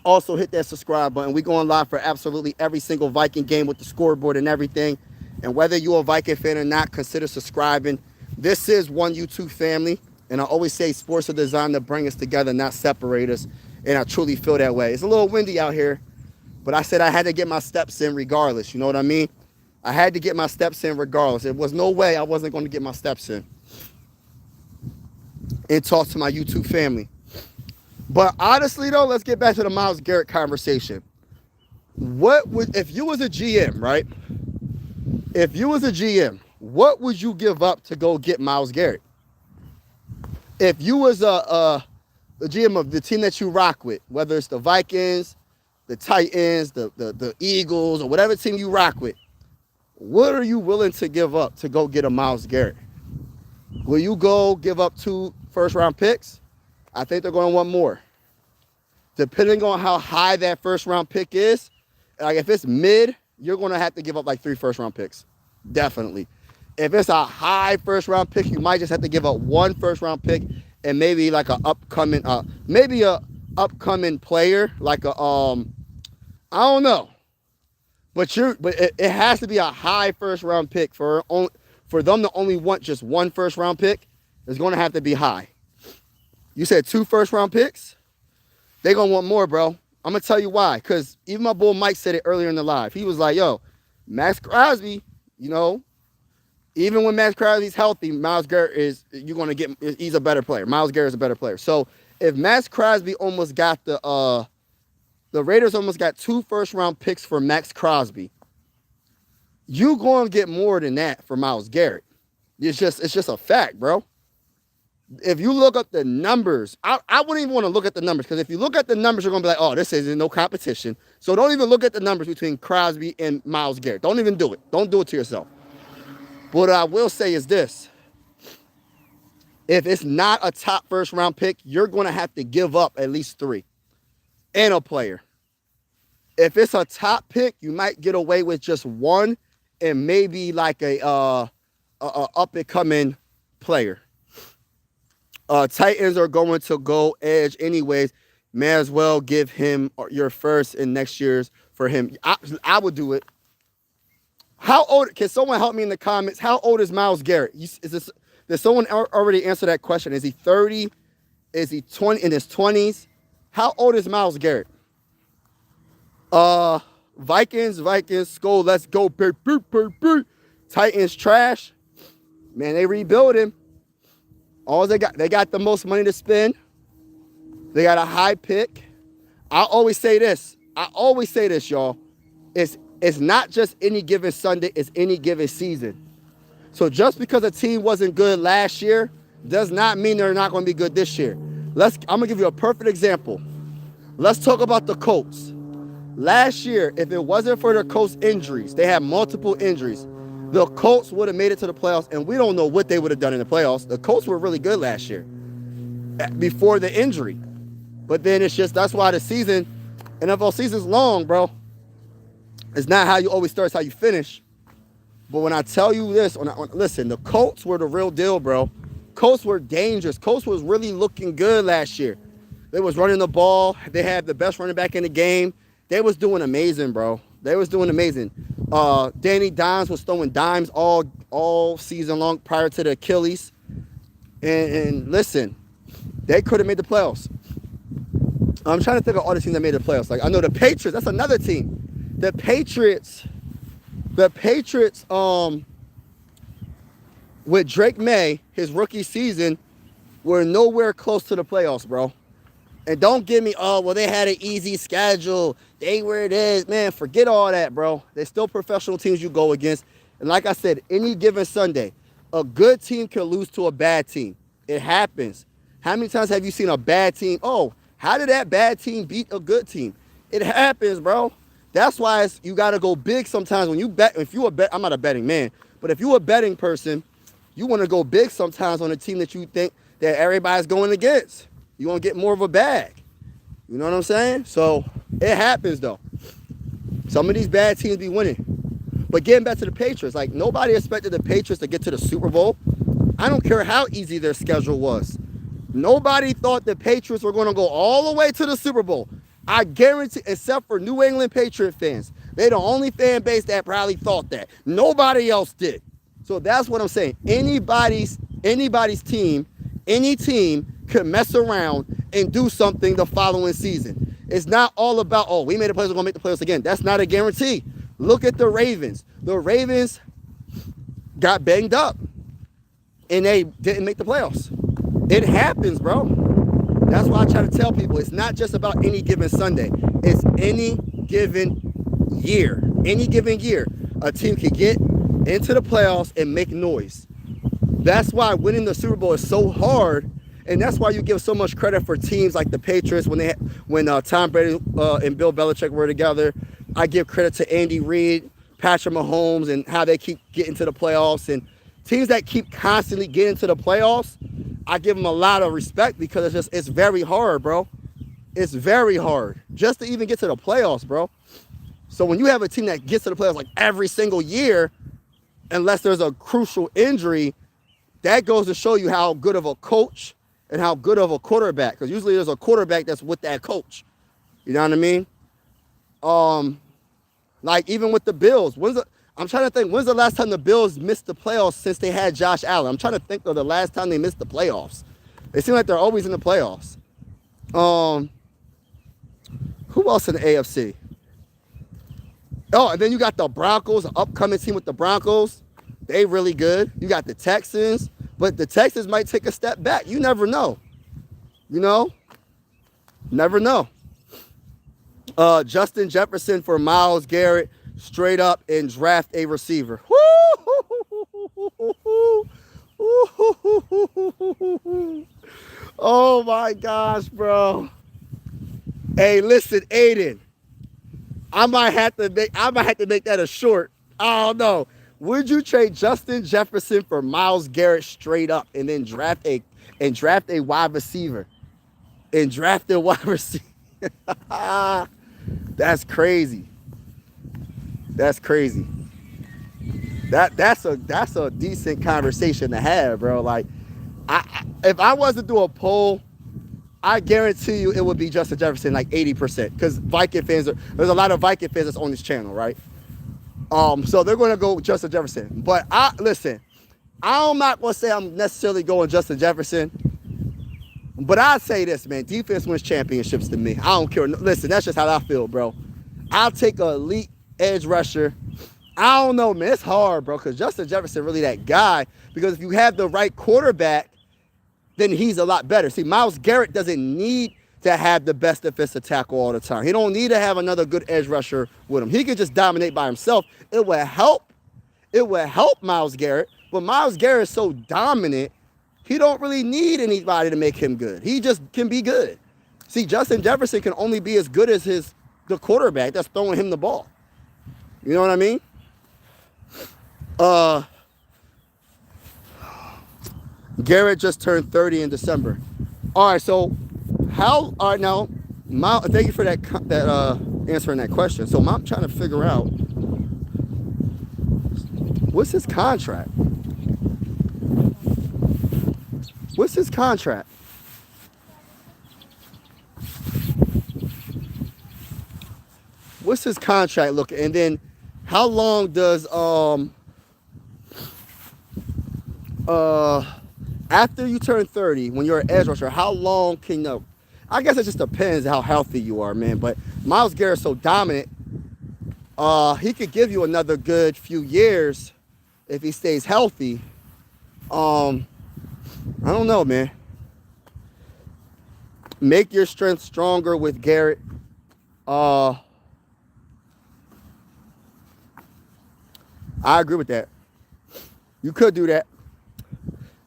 Also hit that subscribe button. We going live for absolutely every single Viking game with the scoreboard and everything. And whether you're a Viking fan or not, consider subscribing. This is one YouTube family. And I always say sports are designed to bring us together, not separate us. And I truly feel that way. It's a little windy out here, but I said I had to get my steps in regardless. You know what I mean? I had to get my steps in regardless. There was no way I wasn't going to get my steps in and talk to my YouTube family. But honestly, though, let's get back to the Myles Garrett conversation. If you was a GM, right? If you was a GM, what would you give up to go get Myles Garrett? If you was the GM of the team that you rock with, whether it's the Vikings, the Titans, the Eagles, or whatever team you rock with, what are you willing to give up to go get a Myles Garrett? Will you go give up 2 first-round picks? I think they're going to want more. Depending on how high that first-round pick is, like if it's mid, you're going to have to give up like 3 first-round picks. Definitely. If it's a high first-round pick, you might just have to give up 1 first-round pick and maybe like an upcoming, player, like a, I don't know. But it has to be a high first-round pick for them to only want just 1 first-round pick. It's going to have to be high. You said 2 first-round picks? They're going to want more, bro. I'm going to tell you why. Because even my boy Mike said it earlier in the live. He was like, yo, Max Crosby, you know, even when Max Crosby's healthy, Myles Garrett he's a better player. Myles Garrett's a better player. So if Max Crosby almost got the Raiders almost got 2 first-round picks for Max Crosby, you going to get more than that for Myles Garrett. It's just a fact, bro. If you look up the numbers, I wouldn't even want to look at the numbers, because if you look at the numbers, you're going to be like, oh, this isn't no competition. So don't even look at the numbers between Crosby and Myles Garrett. Don't even do it. Don't do it to yourself. What I will say is this. If it's not a top first round pick, you're going to have to give up at least 3 and a player. If it's a top pick, you might get away with just 1 and maybe like a up and coming player. Titans are going to go edge anyways. May as well give him your first and next year's for him. I would do it. How old? Can someone help me in the comments? How old is Myles Garrett? Did someone already answer that question? Is he 30? Is he 20 in his 20s? How old is Myles Garrett? Vikings, Skol, let's go. Titans trash. Man, they rebuilding. All they got the most money to spend. They got a high pick. I always say this, y'all. It's not just any given Sunday, it's any given season. So just because a team wasn't good last year does not mean they're not going to be good this year. I'm going to give you a perfect example. Let's talk about the Colts. Last year, if it wasn't for the Colts injuries, they had multiple injuries, the Colts would have made it to the playoffs, and we don't know what they would have done in the playoffs. The Colts were really good last year before the injury. But then that's why the NFL season's long, bro. It's not how you always start, it's how you finish. But when I tell you this, listen, the Colts were the real deal, bro. Colts were dangerous. Colts was really looking good last year. They was running the ball. They had the best running back in the game. They was doing amazing, bro. They was doing amazing. Danny Dimes was throwing dimes all season long prior to the Achilles. And listen, they could have made the playoffs. I'm trying to think of all the teams that made the playoffs. Like, I know the Patriots, that's another team. The Patriots, with Drake May, his rookie season, were nowhere close to the playoffs, bro. And don't give me, oh, well, they had an easy schedule. They where it is. Man, forget all that, bro. They're still professional teams you go against. And like I said, any given Sunday, a good team can lose to a bad team. It happens. How many times have you seen a bad team? Oh, how did that bad team beat a good team? It happens, bro. That's why you got to go big sometimes when you bet. If you I'm not a betting man, but if you're a betting person, you want to go big sometimes on a team that you think that everybody's going against. You want to get more of a bag. You know what I'm saying? So it happens, though. Some of these bad teams be winning. But getting back to the Patriots, like, nobody expected the Patriots to get to the Super Bowl. I don't care how easy their schedule was. Nobody thought the Patriots were going to go all the way to the Super Bowl. I guarantee, except for New England Patriot fans. They're the only fan base that probably thought that. Nobody else did. So that's what I'm saying. Anybody's team, any team could mess around and do something the following season. It's not all about, oh, we made the playoffs, we're going to make the playoffs again. That's not a guarantee. Look at the Ravens. The Ravens got banged up, and they didn't make the playoffs. It happens, bro. That's why I try to tell people, it's not just about any given Sunday. It's any given year. Any given year, a team can get into the playoffs and make noise. That's why winning the Super Bowl is so hard, and that's why you give so much credit for teams like the Patriots when Tom Brady and Bill Belichick were together. I give credit to Andy Reid, Patrick Mahomes, and how they keep getting to the playoffs. And teams that keep constantly getting to the playoffs, I give them a lot of respect, because it's very hard, bro. It's very hard just to even get to the playoffs, bro. So when you have a team that gets to the playoffs like every single year, unless there's a crucial injury, that goes to show you how good of a coach and how good of a quarterback, because usually there's a quarterback that's with that coach. You know what I mean? Like even with the Bills, I'm trying to think, when's the last time the Bills missed the playoffs since they had Josh Allen? I'm trying to think of the last time they missed the playoffs. They seem like they're always in the playoffs. Who else in the AFC? Oh, and then you got the Broncos, the upcoming team with the Broncos. They really good. You got the Texans, but the Texans might take a step back. You never know. You know? Never know. Justin Jefferson for Myles Garrett. straight up and draft a receiver. Oh my gosh, bro. Hey, listen, Aiden. I might have to make that a short. I don't know. Would you trade Justin Jefferson for Myles Garrett straight up and then draft a wide receiver? And draft a wide receiver. That's crazy. That's crazy. That's a decent conversation to have, bro. Like, if I was to do a poll, I guarantee you it would be Justin Jefferson like 80%. Because there's a lot of Viking fans that's on this channel, right? So they're gonna go Justin Jefferson. But I'm not gonna say I'm necessarily going Justin Jefferson. But I'd say this, man. Defense wins championships to me. I don't care. Listen, that's just how I feel, bro. I'll take an elite edge rusher. I don't know, man. It's hard, bro, because Justin Jefferson really that guy. Because if you have the right quarterback, then he's a lot better. See, Myles Garrett doesn't need to have the best defensive tackle all the time. He don't need to have another good edge rusher with him. He can just dominate by himself. It will help. It will help Myles Garrett. But Myles Garrett is so dominant, he don't really need anybody to make him good. He just can be good. See, Justin Jefferson can only be as good as the quarterback that's throwing him the ball. You know what I mean? Garrett just turned 30 in December. All right, so all right now, thank you for that answering that question. So I'm trying to figure out what's his contract. What's his contract? What's his contract looking? And then how long does after you turn 30, when you're an edge rusher, how long can you? I guess it just depends how healthy you are, man. But Myles Garrett's so dominant, he could give you another good few years if he stays healthy. I don't know, man. Make your strength stronger with Garrett. I agree with that. You could do that.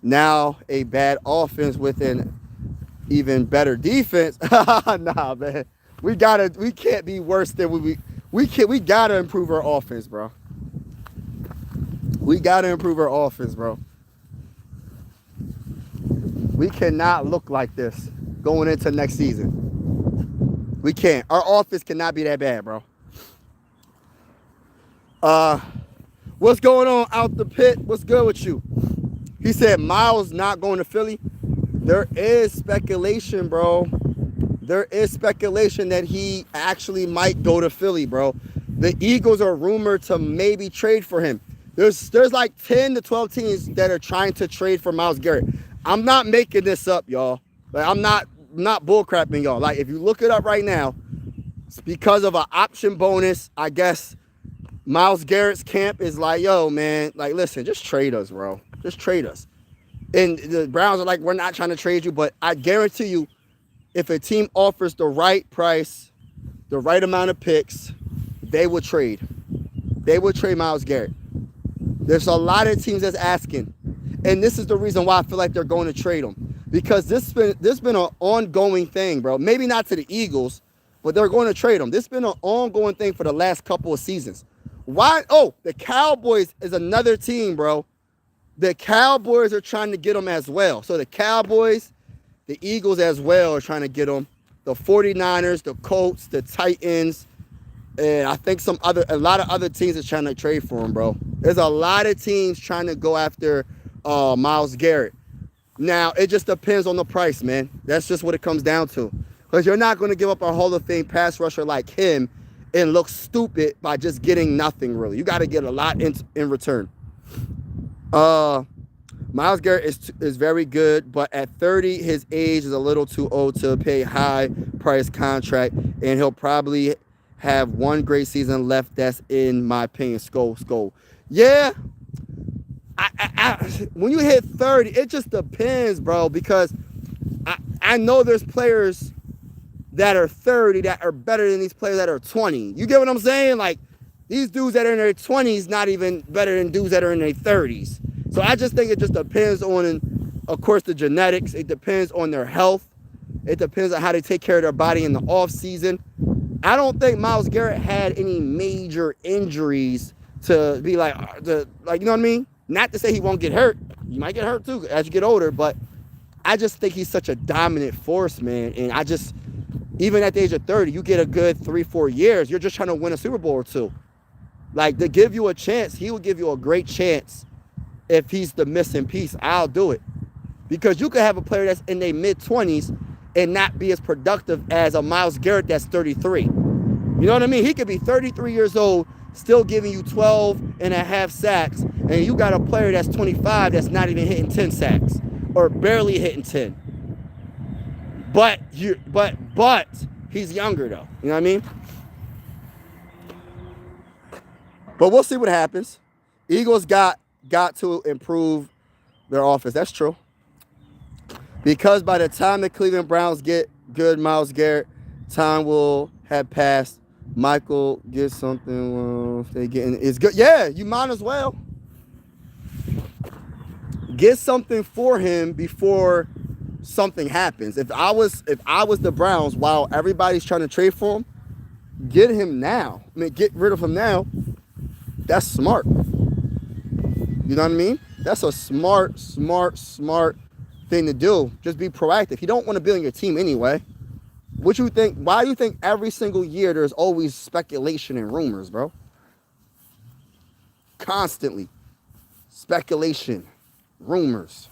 Now, a bad offense with an even better defense. Nah, man. We can't be worse than we gotta improve our offense, bro. We gotta improve our offense, bro. We cannot look like this going into next season. We can't. Our offense cannot be that bad, bro. What's going on out the pit? What's good with you? He said Myles not going to Philly. There is speculation, bro. There is speculation that he actually might go to Philly, bro. The Eagles are rumored to maybe trade for him. There's like 10 to 12 teams that are trying to trade for Myles Garrett. I'm not making this up, y'all. Like, I'm not bullcrapping y'all. Like, if you look it up right now, it's because of an option bonus. I guess Myles Garrett's camp is like, yo, man, like, listen, just trade us, bro. Just trade us. And the Browns are like, we're not trying to trade you, but I guarantee you, if a team offers the right price, the right amount of picks, they will trade. They will trade Myles Garrett. There's a lot of teams that's asking. And this is the reason why I feel like they're going to trade him. Because this has been an ongoing thing, bro. Maybe not to the Eagles, but they're going to trade him. This has been an ongoing thing for the last couple of seasons. Why? Oh, the Cowboys is another team, bro. The Cowboys are trying to get him as well. So the Cowboys, the Eagles as well are trying to get him. The 49ers, the Colts, the Titans, and I think a lot of other teams are trying to trade for him, bro. There's a lot of teams trying to go after Myles Garrett. Now, it just depends on the price, man. That's just what it comes down to. Because you're not going to give up a Hall of Fame pass rusher like him and look stupid by just getting nothing, really. You got to get a lot in return. Myles Garrett is very good, but at 30, his age is a little too old to pay high price contract, and he'll probably have one great season left. That's in my opinion. Skull. Yeah. When you hit 30, it just depends, bro, because I know there's players that are 30 that are better than these players that are 20. You get what I'm saying? Like, these dudes that are in their 20s not even better than dudes that are in their 30s. So I just think it just depends on, of course, the genetics. It depends on their health. It depends on how they take care of their body in the off season. I don't think Myles Garrett had any major injuries to be like you know what I mean? Not to say he won't get hurt. You might get hurt too as you get older, but I just think he's such a dominant force, man. And I just, even at the age of 30, you get a good 3-4 years, you're just trying to win a Super Bowl or two. Like, to give you a chance, he will give you a great chance. If he's the missing piece, I'll do it. Because you could have a player that's in their mid-20s and not be as productive as a Myles Garrett that's 33. You know what I mean? He could be 33 years old, still giving you 12 and a half sacks, and you got a player that's 25 that's not even hitting 10 sacks or barely hitting 10. But he's younger though. You know what I mean? But we'll see what happens. Eagles got to improve their offense. That's true. Because by the time the Cleveland Browns get good Myles Garrett, time will have passed. Michael gets something. If they getting it's good. Yeah, you might as well get something for him before something happens. If I was the Browns, while everybody's trying to trade for him, get him now. I mean, get rid of him now. That's smart. You know what I mean? That's a smart thing to do. Just be proactive. You don't want to be on your team anyway. What you think? Why do you think every single year there's always speculation and rumors, bro? Constantly. Speculation. Rumors.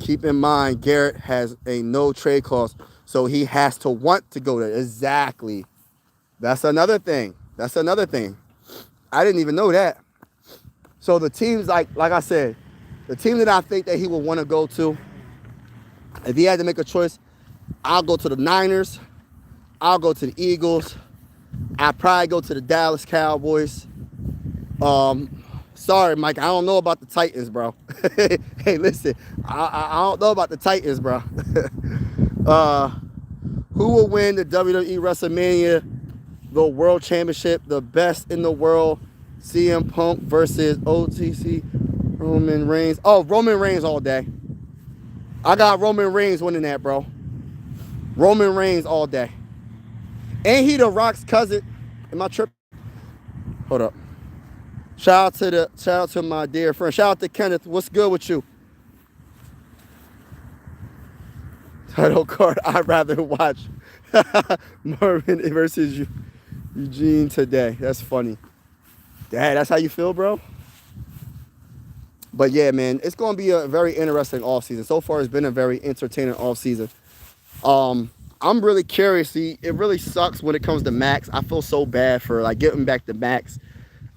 Keep in mind, Garrett has a no trade clause, so he has to want to go there. Exactly. That's another thing. I didn't even know that. So the teams, like I said, the team that I think that he will want to go to, if he had to make a choice, I'll go to the Niners. I'll go to the Eagles. I'll probably go to the Dallas Cowboys. Sorry, Mike, I don't know about the Titans, bro. Hey, listen, I don't know about the Titans, bro. Who will win the WWE WrestleMania, the World Championship, the best in the world? CM Punk versus OTC Roman Reigns. Oh, Roman Reigns all day. I got Roman Reigns winning that, bro. Roman Reigns all day. Ain't he The Rock's cousin? Am I tripping? Hold up. Shout out to my dear friend. Shout out to Kenneth. What's good with you? Title card. I'd rather watch Marvin versus Eugene today. That's funny. Dad, that's how you feel, bro? But yeah, man, it's going to be a very interesting offseason. So far, it's been a very entertaining offseason. I'm really curious. See, it really sucks when it comes to Max. I feel so bad for like getting back to Max.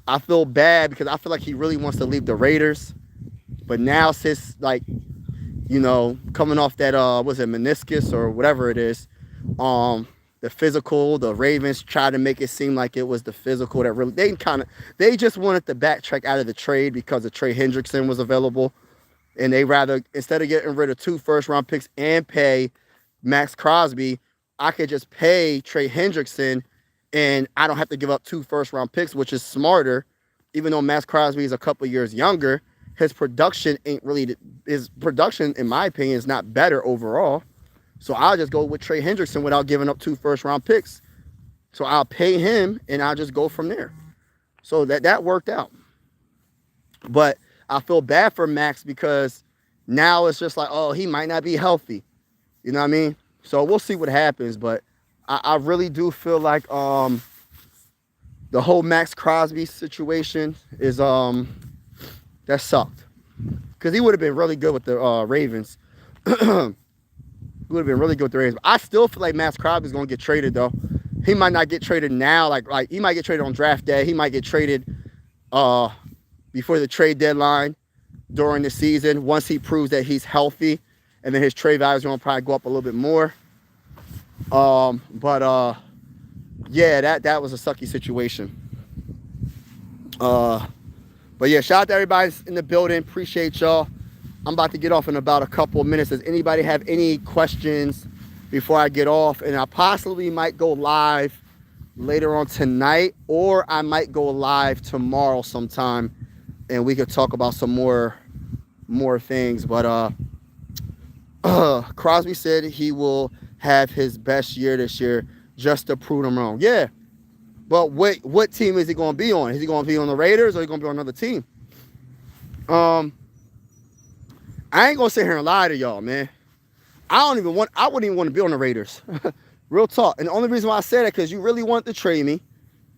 I feel bad because I feel like he really wants to leave the Raiders. But now since, like, you know, coming off that, meniscus or whatever it is, the physical, the Ravens tried to make it seem like it was the physical that really, they just wanted to backtrack out of the trade because of Trey Hendrickson was available. And they rather, instead of getting rid of 2 first-round picks and pay Max Crosby, I could just pay Trey Hendrickson and I don't have to give up 2 first-round picks, which is smarter. Even though Max Crosby is a couple years younger, his production, in my opinion, is not better overall. So I'll just go with Trey Hendrickson without giving up 2 first-round picks. So I'll pay him, and I'll just go from there. So that worked out. But I feel bad for Max because now it's just like, oh, he might not be healthy. You know what I mean? So we'll see what happens. But I really do feel like the whole Max Crosby situation is that sucked. Because he would have been really good with the Ravens. Would have been really good with the Ravens. I still feel like Max Crosby is going to get traded, though. He might not get traded now. Like he might get traded on draft day. He might get traded before the trade deadline during the season once he proves that he's healthy. And then his trade value is going to probably go up a little bit more. Yeah, that was a sucky situation. But yeah, shout out to everybody in the building. Appreciate y'all. I'm about to get off in about a couple of minutes. Does anybody have any questions before I get off? And I possibly might go live later on tonight, or I might go live tomorrow sometime, and we could talk about some more things. But Crosby said he will have his best year this year just to prove him wrong. Yeah, but what team is he going to be on? Is he going to be on the Raiders, or is he going to be on another team? I ain't gonna sit here and lie to y'all, man. I wouldn't even want to be on the Raiders. Real talk. And the only reason why I said that, because you really wanted to trade me.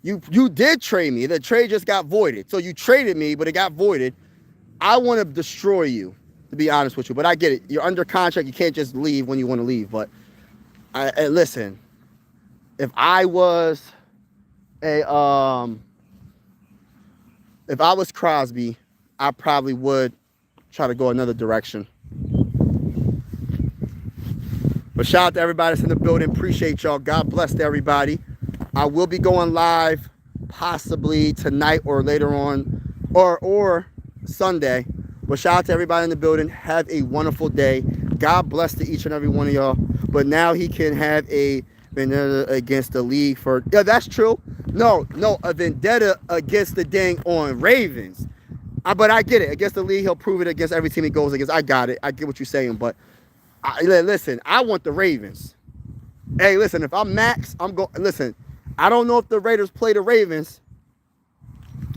You did trade me. The trade just got voided. So you traded me, but it got voided. I want to destroy you, to be honest with you. But I get it. You're under contract. You can't just leave when you want to leave. But listen, if I was Crosby, I probably would try to go another direction. But shout out to everybody that's in the building. Appreciate y'all. God bless to everybody. I will be going live possibly tonight or later on, or Sunday. But shout out to everybody in the building. Have a wonderful day. God bless to each and every one of y'all. But now he can have a vendetta against the league for... Yeah, that's true. No, a vendetta against the dang on Ravens. But I get it. Against the league, he'll prove it against every team he goes against. I got it. I get what you're saying. But listen, I want the Ravens. Hey, listen, if I'm Max, I'm going... Listen, I don't know if the Raiders play the Ravens.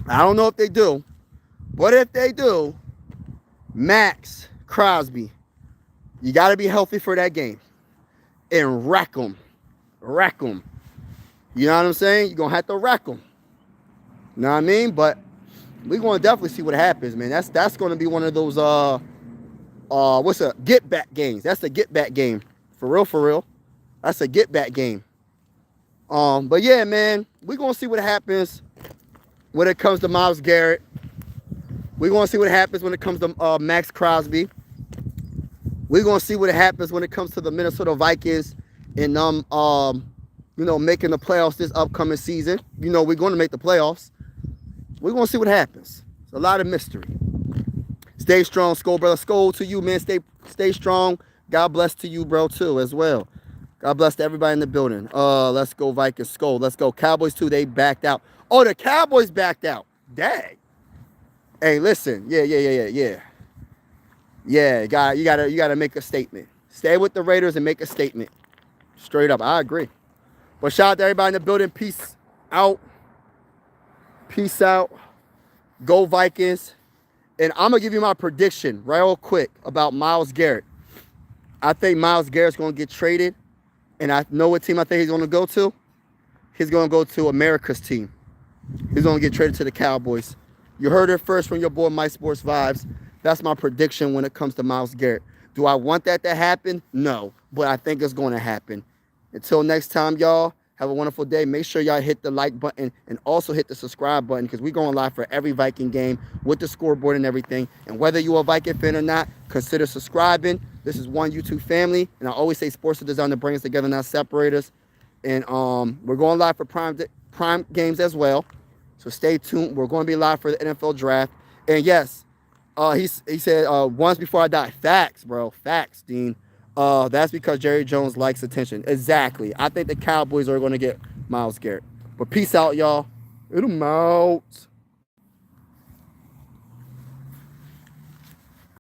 I don't know if they do. But if they do, Max Crosby, you got to be healthy for that game. And wreck them. Wreck them. You know what I'm saying? You're going to have to wreck them. You know what I mean? But we're going to definitely see what happens, man. That's going to be one of those, what's a get-back games. That's a get-back game. For real. That's a get-back game. But yeah, man, we're going to see what happens when it comes to Myles Garrett. We're going to see what happens when it comes to Max Crosby. We're going to see what happens when it comes to the Minnesota Vikings and making the playoffs this upcoming season. You know, we're going to make the playoffs. We're going to see what happens. It's a lot of mystery. Stay strong, Skull brother. Skull to you, man. Stay strong. God bless to you, bro, too, as well. God bless to everybody in the building. Let's go Vikings. Skull. Let's go. Cowboys, too. They backed out. Oh, the Cowboys backed out. Dang. Hey, listen. Yeah. Yeah, you gotta make a statement. Stay with the Raiders and make a statement. Straight up. I agree. But shout out to everybody in the building. Peace out. Peace out. Go Vikings. And I'm going to give you my prediction real quick about Myles Garrett. I think Myles Garrett's going to get traded. And I know what team I think he's going to go to. He's going to go to America's team. He's going to get traded to the Cowboys. You heard it first from your boy, My Sports Vibes. That's my prediction when it comes to Myles Garrett. Do I want that to happen? No. But I think it's going to happen. Until next time, y'all. Have a wonderful day. Make sure y'all hit the like button and also hit the subscribe button, because we're going live for every Viking game with the scoreboard and everything. And whether you're a Viking fan or not, consider subscribing. This is one YouTube family. And I always say sports are designed to bring us together, not separate us. And we're going live for prime games as well. So stay tuned. We're going to be live for the NFL draft. And yes, he said once before I die. Facts, bro. Facts, Dean. That's because Jerry Jones likes attention. Exactly. I think the Cowboys are going to get Myles Garrett. But peace out, y'all. I'm out.